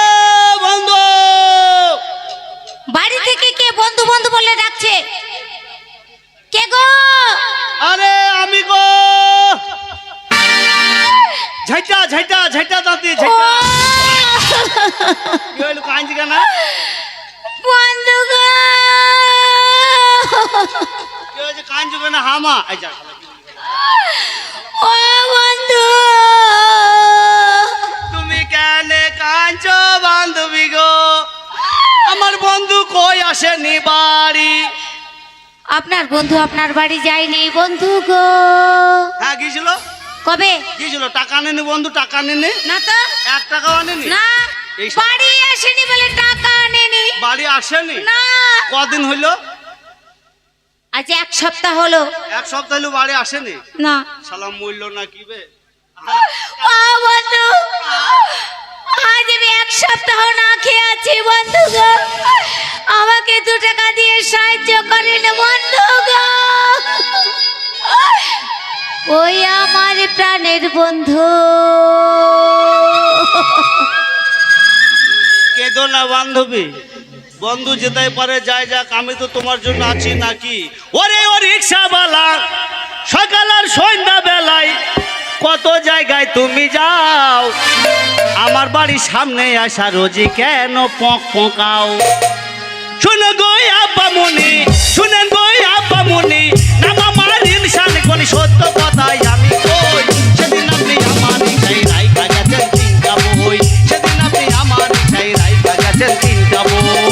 বন্ধু, বাড়ি থেকে কে বন্ধু বন্ধু বলে ডাকছে? কে গো? আরে আমি গো, ঝাইটা ঝাইটা ঝাইটা দাঁতি ঝাইটা। কি হইলো কাঁদছি কেন? হামা এই যা ও বন্ধু তুমি কেন কাঁদছো বান্ধবী গো আমার বন্ধু কই আসেনি বাড়ি আপনার বন্ধু আপনার বাড়ি যায়নি বন্ধু গো। হ্যাঁ গিয়েছিল কবে? গিয়েছিল টাকা নেনি বন্ধু টাকা নেনি না তো 1 টাকাও আনেনি না, এই বাড়ি আসেনি বলে টাকা আনেনি। বাড়ি আসেনি না, কদিন হইলো আজ 1 সপ্তাহ হলো। 1 সপ্তাহ হইলো বাড়ি আসেনি না। সালাম মূল্য না কি বে ও বন্ধু আজ আমি 1 সপ্তাহ না খেয়ে আছি বন্ধু গো, আমাকে 2 টাকা দিয়ে সাহায্য করেন বন্ধু গো। ওই আমার প্রাণের বন্ধু। কেঁদো না বান্ধবী বন্ধু যেতেই পারে যাই যাক আমি তো তোমার জন্য আছি নাকি ওরে ও রিক্সাওয়ালা সকাল আর সন্ধ্যা বেলায় কত জায়গায় তুমি যাও আমার বাড়ির সামনে আসা রোজি কেন পক পকাও শুনে গো আব্বা মুনি শুনেন গো আব্বা মুনি নাম আমার ইনসান কোন সত্য কথাই আমি কই সেদিন আপনি আমার রিক্সায় রাইখা গেছেন 3টা বই সেদিন আপনি আমার রিক্সায় রাইখা গেছেন 3টা বই